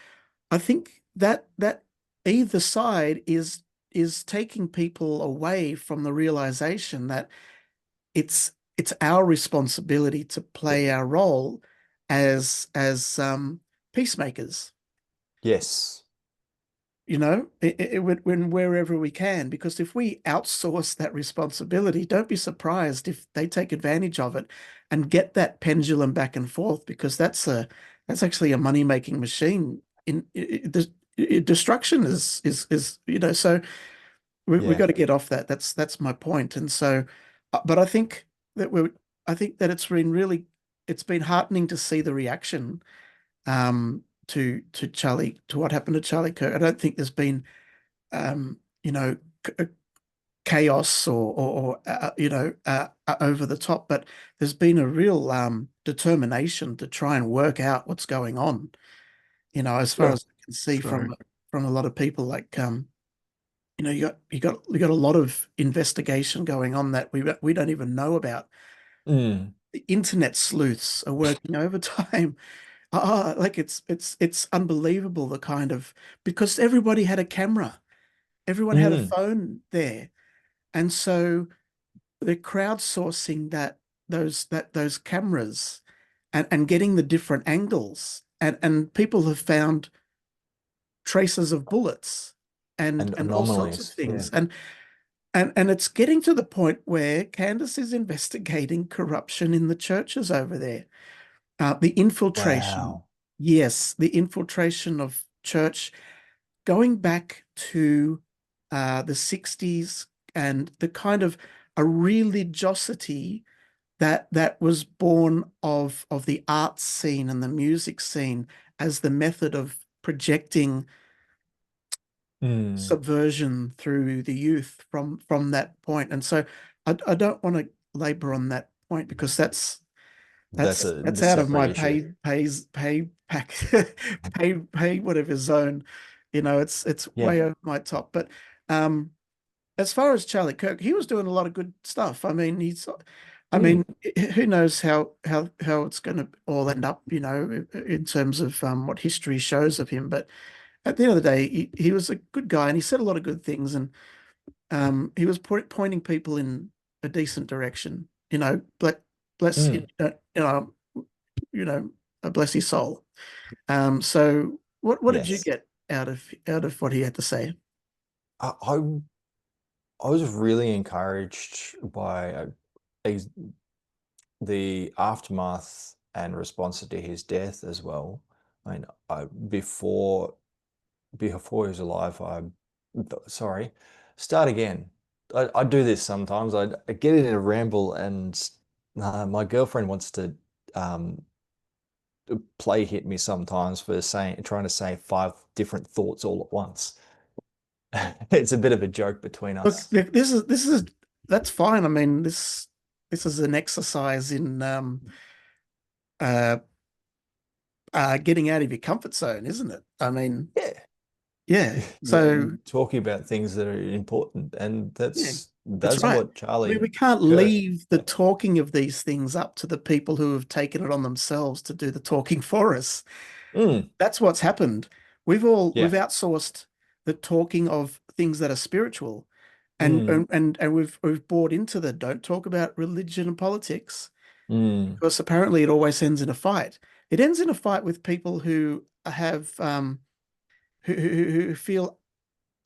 I think that either side is taking people away from the realization that it's our responsibility to play our role as peacemakers, Yes. when wherever we can. Because if we outsource that responsibility, don't be surprised if they take advantage of it and get that pendulum back and forth, because that's actually a money-making machine. Destruction is. So we Yeah. got to get off that. That's my point. And so, but that we're, I think that it's been heartening to see the reaction to what happened to Charlie Kirk. I don't think there's been um, you know, chaos or over the top, but there's been a real determination to try and work out what's going on. As far Yeah. as I can see True. from a lot of people, like you got a lot of investigation going on that we don't even know about. Mm. The internet sleuths are working overtime. Like it's unbelievable, the kind of, because everybody had a camera, everyone had a Mm. phone there, and so they're crowdsourcing those cameras and getting the different angles, and people have found traces of bullets and And all sorts of anomalies. Yeah. things. And it's getting to the point where Candace is investigating corruption in the churches over there. The infiltration, Wow. yes, the infiltration of church going back to the 60s, and the kind of a religiosity that was born of the arts scene and the music scene as the method of projecting Mm. subversion through the youth from that point. And so I don't want to labor on that point, because that's That's that's a that's out of separate my issue. pay pack pay whatever zone. It's Yeah. way over my top. But um as far as Charlie Kirk, he was doing a lot of good stuff. I Mm. mean, who knows how it's going to all end up, in terms of what history shows of him. But at the end of the day, he was a good guy, and he said a lot of good things, and he was pointing people in a decent direction. Bless Mm. you know, bless his soul. So what did you Yes. get out of what he had to say? I was really encouraged by ex- the aftermath and response to his death as well. I mean, before he was alive, sorry, start again. I do this sometimes. I get in a ramble, and my girlfriend wants to um, play hit me sometimes for trying to say five different thoughts all at once. It's a bit of a joke between Look, us. this is that's fine. I mean, this is an exercise in uh getting out of your comfort zone, isn't it? I mean, Yeah. yeah. Yeah, So talking about things that are important, and yeah, that's that's right. what We Charlie can't Kirk. leave the talking of these things up to the people who have taken it on themselves to do the talking for us. Mm, That's what's happened. We've yeah. outsourced the talking of things that are spiritual, Mm, and we've bought into the don't talk about religion and politics mm, because apparently it always ends in a fight. It ends in a fight with people who have who feel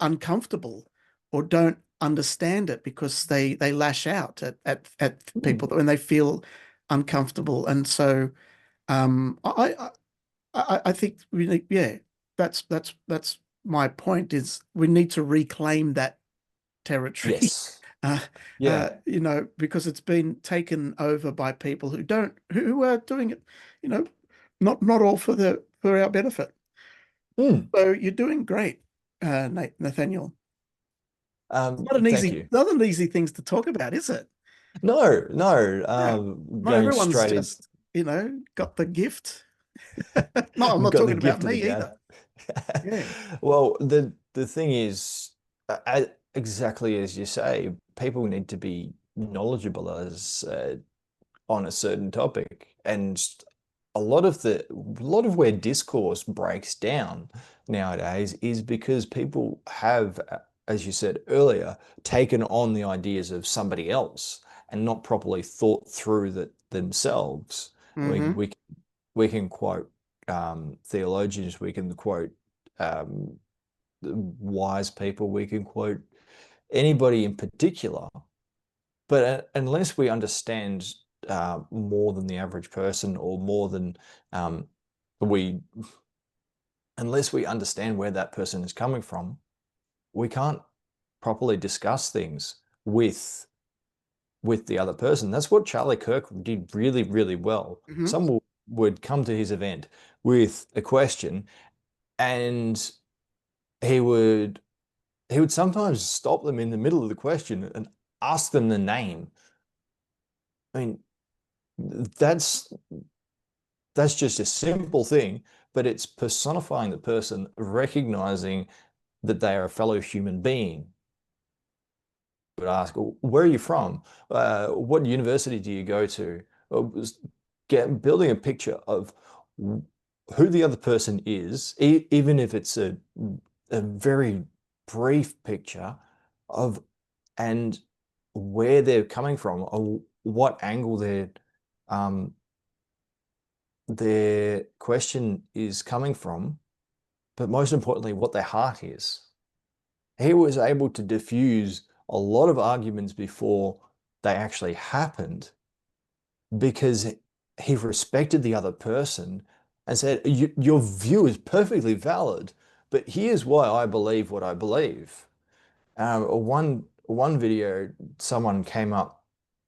uncomfortable or don't understand it because they lash out at people mm. when they feel uncomfortable. And so I think we need, yeah, that's my point is we need to reclaim that territory. Yes. Yeah. Because it's been taken over by people who don't who are doing it, you know, not all for our benefit. Mm. So you're doing great, Nathaniel. Thank you. Not an easy things to talk about, is it? No, no. Yeah. Not Going everyone's straight in, just, got the gift. No, I'm not got the talking about gift of the me gab. either. Yeah. Well, the thing is, exactly as you say, people need to be knowledgeable as on a certain topic, and a lot of where discourse breaks down nowadays is because people have, as you said earlier, taken on the ideas of somebody else and not properly thought through that themselves. I mean, Hmm. we can quote theologians, we can quote um, wise people, we can quote anybody in particular, but unless we understand more than the average person, or more than um, we, unless we understand where that person is coming from, we can't properly discuss things with the other person. That's what Charlie Kirk did really, really well. Hmm. Someone would come to his event with a question, and he would he would sometimes stop them in the middle of the question and ask them the name. I mean, that's that's just a simple thing, but it's personifying the person, recognizing that they are a fellow human being. Would ask, where are you from? What university do you go to? Building a picture of who the other person is, even if it's a very brief picture of, and where they're coming from, or what angle um, their question is coming from, but most importantly, what their heart is. He was able to diffuse a lot of arguments before they actually happened because he respected the other person and said, Your view is perfectly valid, but here's why I believe what I believe." One video, someone came up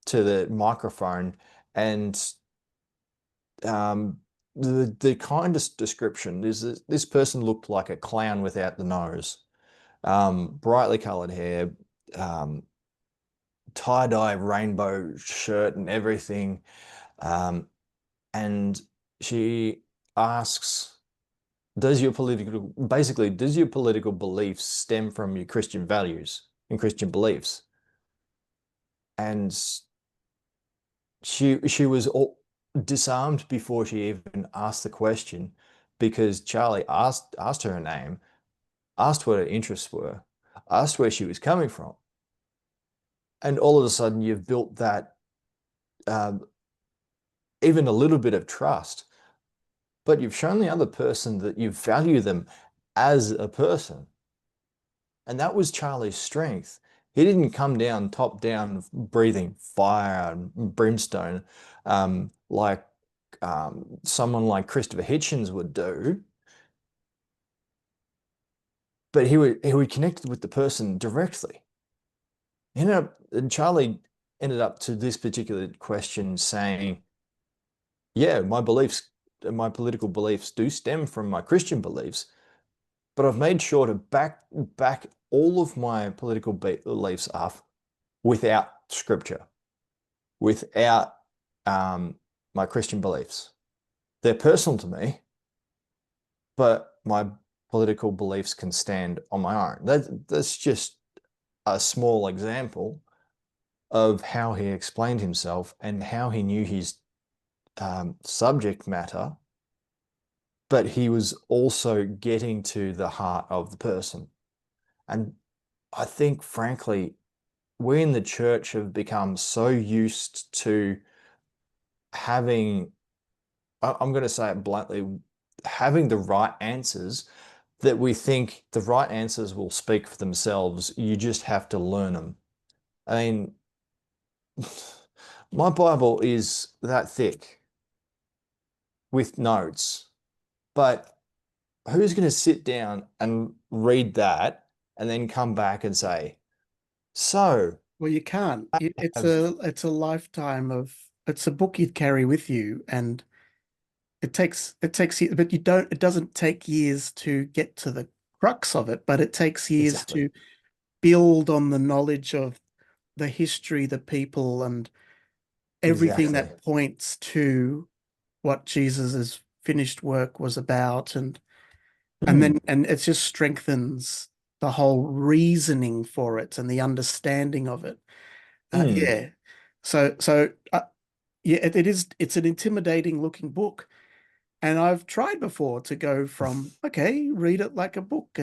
to the microphone, and um, the kindest description is that this person looked like a clown without the nose. Brightly colored hair, um, tie-dye rainbow shirt and everything. Um, and she asks, does your political beliefs stem from your Christian values and Christian beliefs? And she was all disarmed before she even asked the question, because Charlie asked her name, asked what her interests were, asked where she was coming from, and all of a sudden you've built that um, even a little bit of trust, but you've shown the other person that you value them as a person. And that was Charlie's strength. He didn't come down top down, breathing fire and brimstone, like someone like Christopher Hitchens would do. But he would connect with the person directly. And Charlie ended up to this particular question saying, "Yeah, my political beliefs do stem from my Christian beliefs, but I've made sure to back all of my political beliefs are without scripture, without um, my Christian beliefs. They're personal to me, but my political beliefs can stand on my own. That's just a small example of how he explained himself and how he knew his subject matter, but he was also getting to the heart of the person. And I think, frankly, we in the church have become so used to having, I'm going to say it bluntly, having the right answers that we think the right answers will speak for themselves. You just have to learn them. I mean, my Bible is that thick with notes, but who's going to sit down and read that and then come back and say, so Well, you can't. It's have, a lifetime of it's a book you'd carry with you, and it takes you, but you don't. It doesn't take years to get to the crux of it, but it takes years exactly, to build on the knowledge of the history, the people, and everything exactly. that points to what Jesus's finished work was about, and then Mm, and it just strengthens the whole reasoning for it and the understanding of it. mm. Yeah. So yeah, it's an intimidating looking book. And I've tried before to go from, okay, read it like a book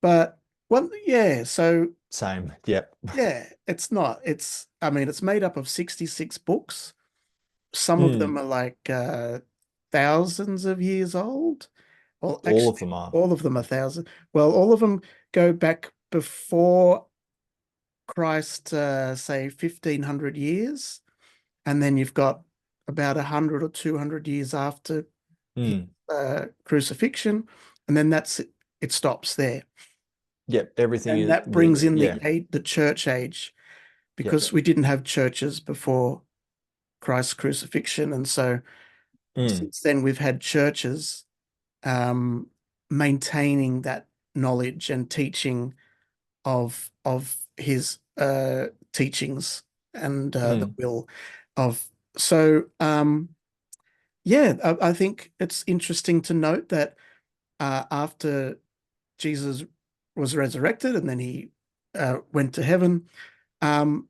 but well, yeah, so Same. Yep. yeah, it's not. I mean, it's made up of 66 books. Some of them Mm. are like thousands of years old. Well, All of actually, them are. all of them are thousand. Well, all of them go back before Christ, say 1500 years. And then you've got about 100 or 200 years after his Mm. crucifixion, and then that's it. It stops there, Yep. Everything and is that brings in yeah. the church age Yep. because we didn't have churches before Christ's crucifixion, and so Mm. since then we've had churches um, maintaining that knowledge and teaching of his teachings and the Mm. will of so. Yeah, I think it's interesting to note that after Jesus was resurrected and then he went to heaven, um,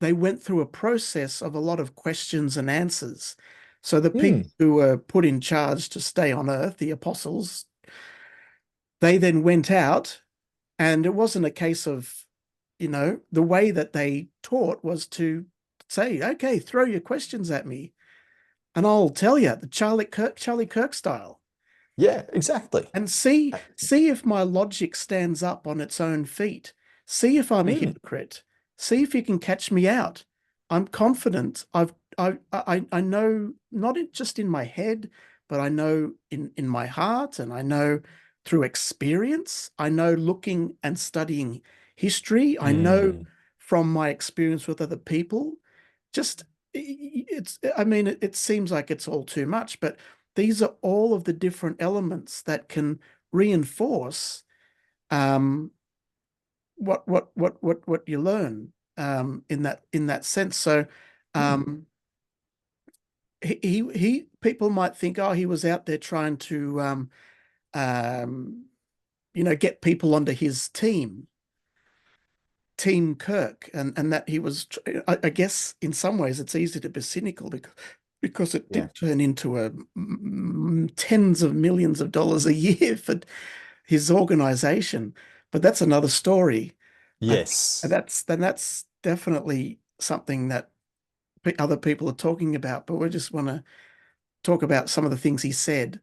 they went through a process of a lot of questions and answers. So the people Mm. who were put in charge to stay on earth, the apostles, they then went out, and it wasn't a case of, the way that they taught was to say, okay, throw your questions at me, and I'll tell you the Charlie Kirk style. Yeah, exactly. And see if my logic stands up on its own feet. See if I'm a Mm. hypocrite. See if you can catch me out. I'm confident. I know not just in my head, but I know in my heart, and I know through experience. I know looking and studying history. I know Mm. from my experience with other people. Just I mean, it seems like it's all too much, but these are all of the different elements that can reinforce um, what you learn in that sense. So Mm. um, he people might think, oh, he was out there trying to um, get people onto his team Kirk, and that he was. I guess in some ways it's easy to be cynical because it Yeah. did turn into tens of millions of dollars a year for his organization. But that's another story. I think Yes. that's definitely something that other people are talking about, but we just want to talk about some of the things he said,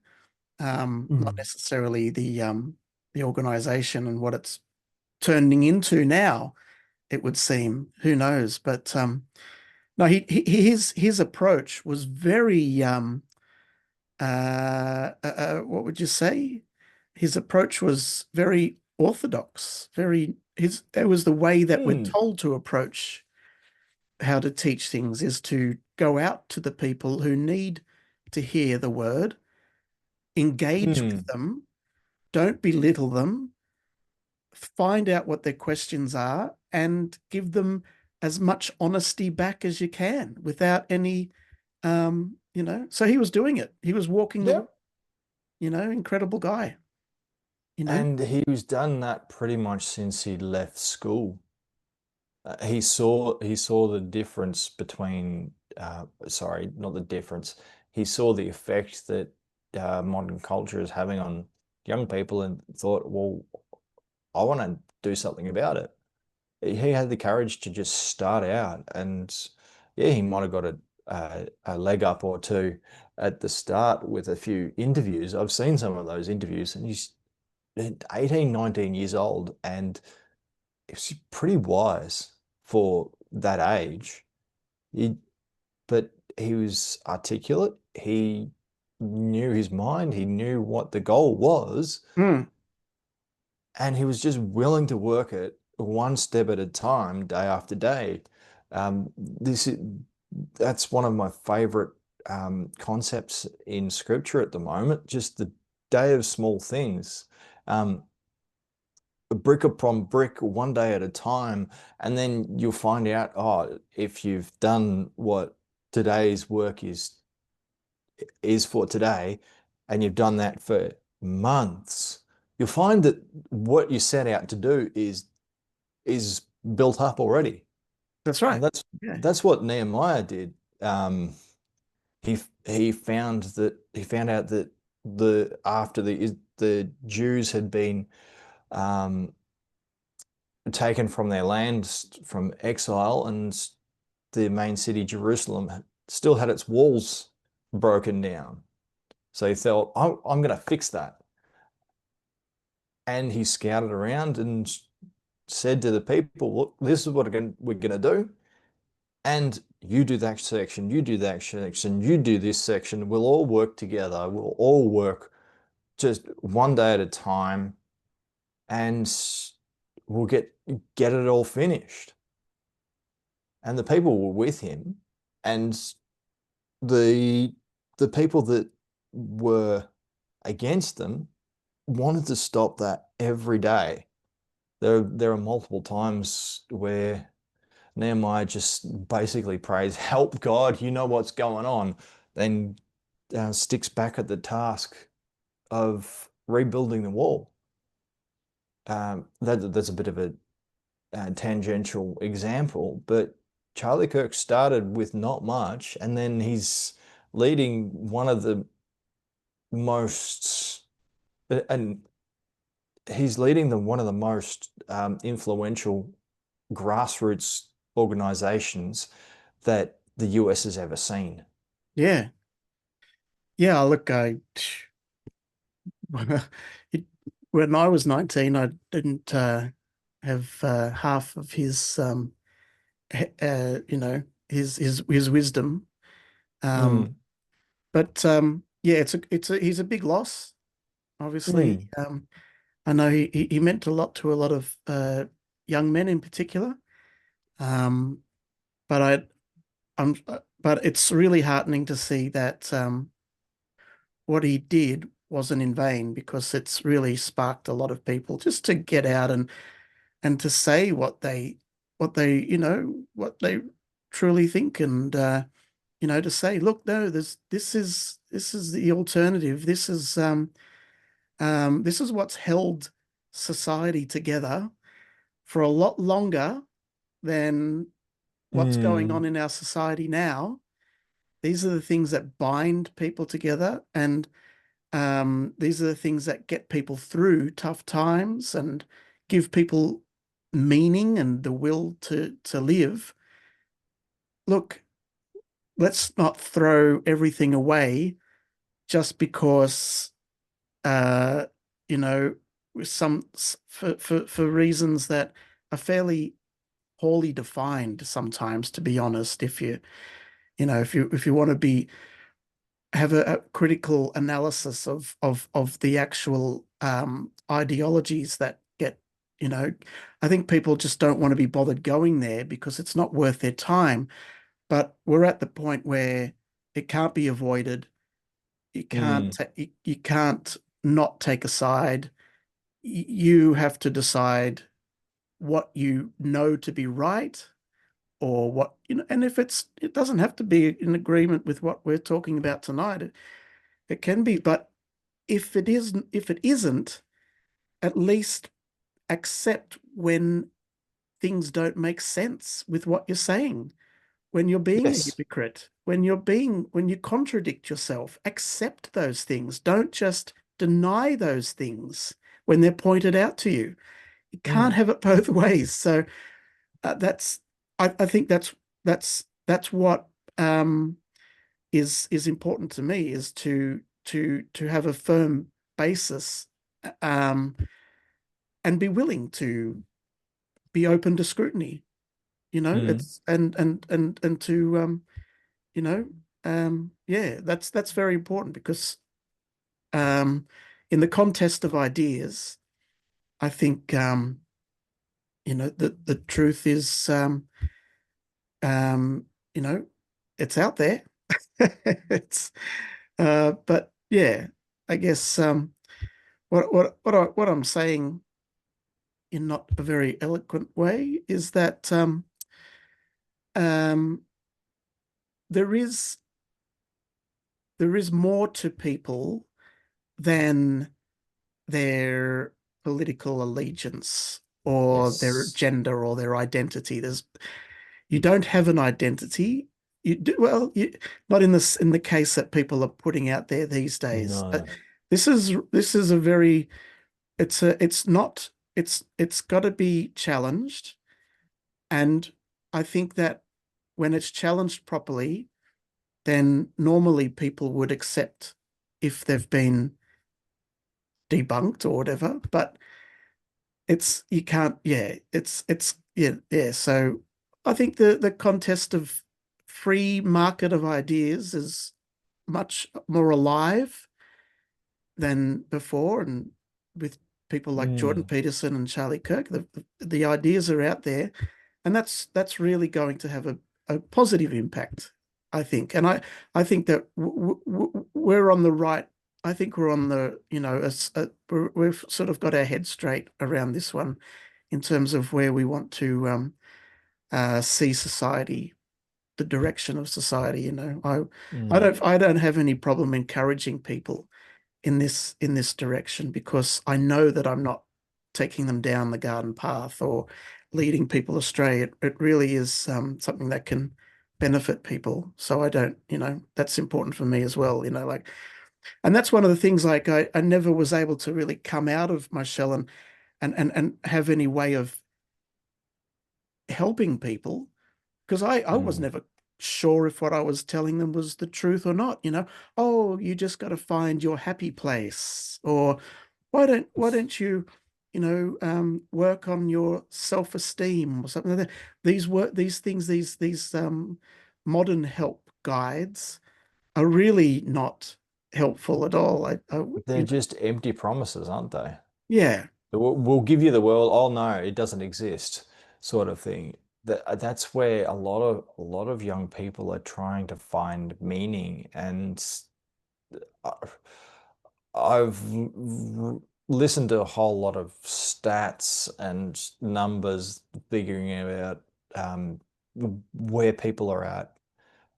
not Mm. necessarily the organization and what it's turning into now. It would seem, who knows? But no, his approach was very what would you say? His approach was very orthodox, very his it was the way that we're Mm. told to approach how to teach things is to go out to the people who need to hear the word, engage with Mm. them, don't belittle them, find out what their questions are and give them as much honesty back as you can without any, so he was doing it. He was walking the Yeah. walk, incredible guy, you know. And he's done that pretty much since he left school. He saw the difference between sorry, not the difference. He saw the effect that modern culture is having on young people and thought, well, I want to do something about it. He had the courage to just start out, and yeah, he might have got a leg up or two at the start with a few interviews. I've seen some of those interviews, and he's 18, 19 years old, and he's pretty wise for that age. He, but he was articulate. He knew his mind. He knew what the goal was, Mm, and he was just willing to work it one step at a time, day after day. This is That's one of my favorite concepts in scripture at the moment. Just the day of small things. Um, Brick upon brick, one day at a time, and then you'll find out, oh, if you've done what today's work is for today, and you've done that for months, you'll find that what you set out to do is built up already. that's And right. that's Yeah. that's what Nehemiah did. He found out that the after the Jews had been um, taken from their land from exile, and the main city, Jerusalem, still had its walls broken down. So he thought, I'm going to fix that. And he scouted around and said to the people, look, this is what we're going to do. And you do that section, you do that section, you do this section. We'll all work together. We'll all work just one day at a time, and we'll get it all finished. And the people were with him, and the the people that were against them wanted to stop that every day. There are multiple times where Nehemiah just basically prays, "Help God, you know what's going on," then sticks back at the task of rebuilding the wall. That's a bit of a tangential example, but Charlie Kirk started with not much, and then he's leading one of the most, and he's leading one of the most influential grassroots organizations that the US has ever seen. Yeah. Yeah. Look, it, when I was 19, I didn't have half of his, his wisdom. Um, Mm, but yeah, he's a big loss, obviously. mm, I know he meant a lot to a lot of young men in particular. Um, but but it's really heartening to see that what he did wasn't in vain because it's really sparked a lot of people just to get out and to say what they truly think and to say, look, no, this is the alternative. This is what's held society together for a lot longer than what's going on mm, in our society now. These are the things that bind people together, and these are the things that get people through tough times and give people meaning and the will to live. Look, let's not throw everything away just because uh, you know some for reasons that are fairly poorly defined sometimes, to be honest. If you want to be have a critical analysis of the actual ideologies that get, I think people just don't want to be bothered going there because it's not worth their time. But we're at the point where it can't be avoided. You can't mm. ta- you can't not take a side. you have to decide what you know to be right, or what, and if it doesn't have to be in agreement with what we're talking about tonight. It can be, but if it isn't, at least accept when things don't make sense with what you're saying, when you're being a Yes. hypocrite, when you contradict yourself. Accept those things. Don't just deny those things when they're pointed out to you. You can't Mm. have it both ways. So that's I think that's what is important to me, is to have a firm basis, um, and be willing to be open to scrutiny. Mm. It's and to you know yeah, that's very important, because um, in the contest of ideas, I think the truth is, um, you know, it's out there. It's but yeah, I guess what I'm saying in not a very eloquent way is that um, there is there is more to people than their political allegiance or their Yes. gender or their identity. You don't have an identity. You do well, not in the case that people are putting out there these days. No. This is a very it's not it's got to be challenged, and I think that when it's challenged properly, then normally people would accept if they've been debunked or whatever. But it's you can't yeah it's yeah. So I think the contest of free market of ideas is much more alive than before, and with people like Jordan Mm. Peterson and Charlie Kirk, the ideas are out there, and that's really going to have a positive impact, I think. And I think that we're on the right. I think we're on the, we've sort of got our head straight around this one in terms of where we want to see society, the direction of society. Mm. I don't have any problem encouraging people in this direction, because I know that I'm not taking them down the garden path or leading people astray. It really is something that can benefit people. So I don't, that's important for me as well. And that's one of the things, like I never was able to really come out of my shell and have any way of helping people, because I was Mm. never sure if what I was telling them was the truth or not. Oh, you just got to find your happy place, or why don't you, work on your self-esteem or something like that. These things, these modern help guides are really not helpful at all. They're just empty promises, aren't they? Yeah. We'll give you the world. Oh no, it doesn't exist, sort of thing. That's where a lot of young people are trying to find meaning. And I- I've listened to a whole lot of stats and numbers figuring out um, where people are at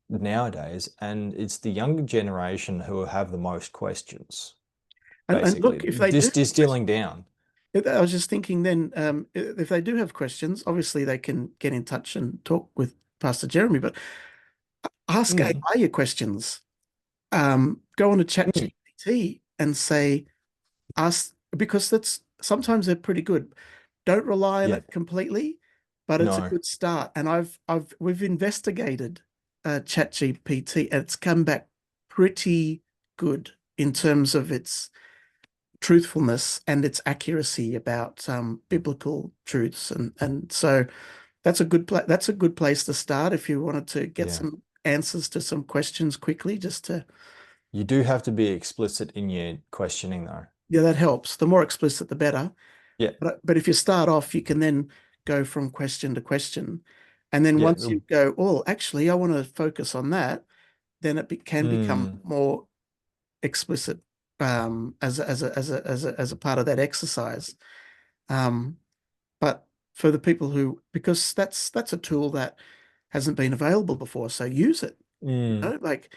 nowadays, and it's the younger generation who have the most questions, And basically. look, if they do Just have questions, distilling down. I was just thinking then, if they do have questions, obviously they can get in touch and talk with Pastor Jeremy, but ask Mm, AI your questions. Go on to mm. ChatGPT and say, ask, because that's sometimes they're pretty good. Don't rely on Yeah, it completely, but it's a no. good start. And we've investigated ChatGPT, and it's come back pretty good in terms of its truthfulness and its accuracy about biblical truths, and so that's a good place to start if you wanted to get Yeah. some answers to some questions quickly. Just to You do have to be explicit in your questioning, though. Yeah, that helps. The more explicit, the better. Yeah, But if you start off, you can then go from question to question, and then yeah. once you go, oh, actually, I want to focus on that, then can become Mm. more explicit. as a part of that exercise. Um, but for the people who, because that's a tool that hasn't been available before, so use it. You Mm, know, like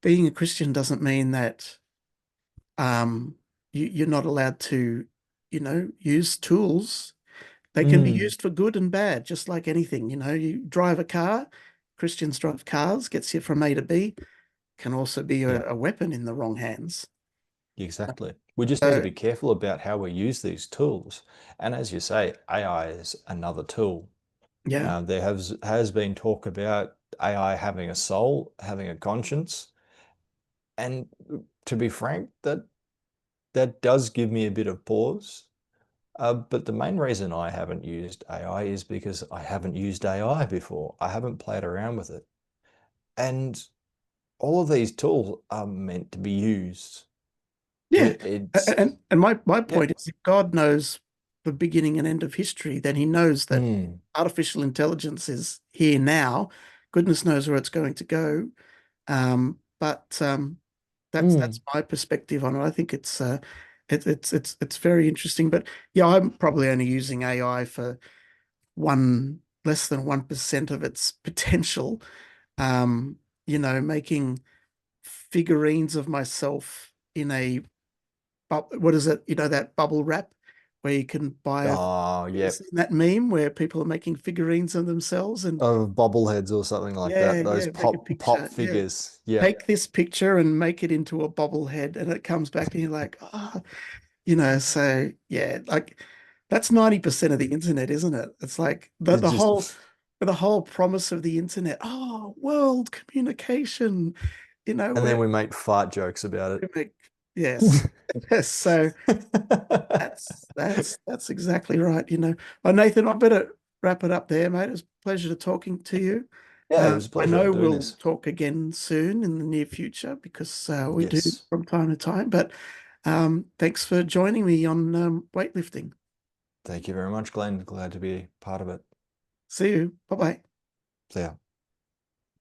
being a Christian doesn't mean that you're not allowed to, use tools. They can be mm, used for good and bad, just like anything. You drive a car, Christians drive cars, gets you from A to B, can also be yeah, a weapon in the wrong hands. exactly. We just need to So, be careful about how we use these tools. And as you say, AI is another tool. yeah, There has been talk about AI having a soul, having a conscience, and to be frank, that does give me a bit of pause. But the main reason I haven't used AI is because I haven't used AI before. I haven't played around with it. And all of these tools are meant to be used. yeah. It's, And my yeah. point is, if God knows the beginning and end of history, then He knows that Mm, artificial intelligence is here now. Goodness knows where it's going to go. But that's mm. my perspective on it. I think it's very interesting. But yeah, I'm probably only using AI for one less than 1% of its potential. Making figurines of myself in a what is it? That bubble wrap where you can buy a. Oh, You ever yep. seen that meme where people are making figurines of themselves and Of bobbleheads or something like yeah, that. Those yeah, make a pop picture. Yeah. figures. Yep. Take this picture and make it into a bobblehead and it comes back and you're like, so yeah, like that's 90% of the internet, isn't it? It's like the It's the just, whole promise of the internet, world communication, and then where we make fart jokes about we make yes. it. Yes, so that's exactly right. Well, Nathan, I better wrap it up there, mate. It was a pleasure talking to you. Yeah, it was a I pleasure know doing we'll this. talk again soon in the near future because we do Yes. from time to time. But thanks for joining me on weightlifting. Thank you very much, Glenn. Glad to be part of it. See you. Bye bye. See ya.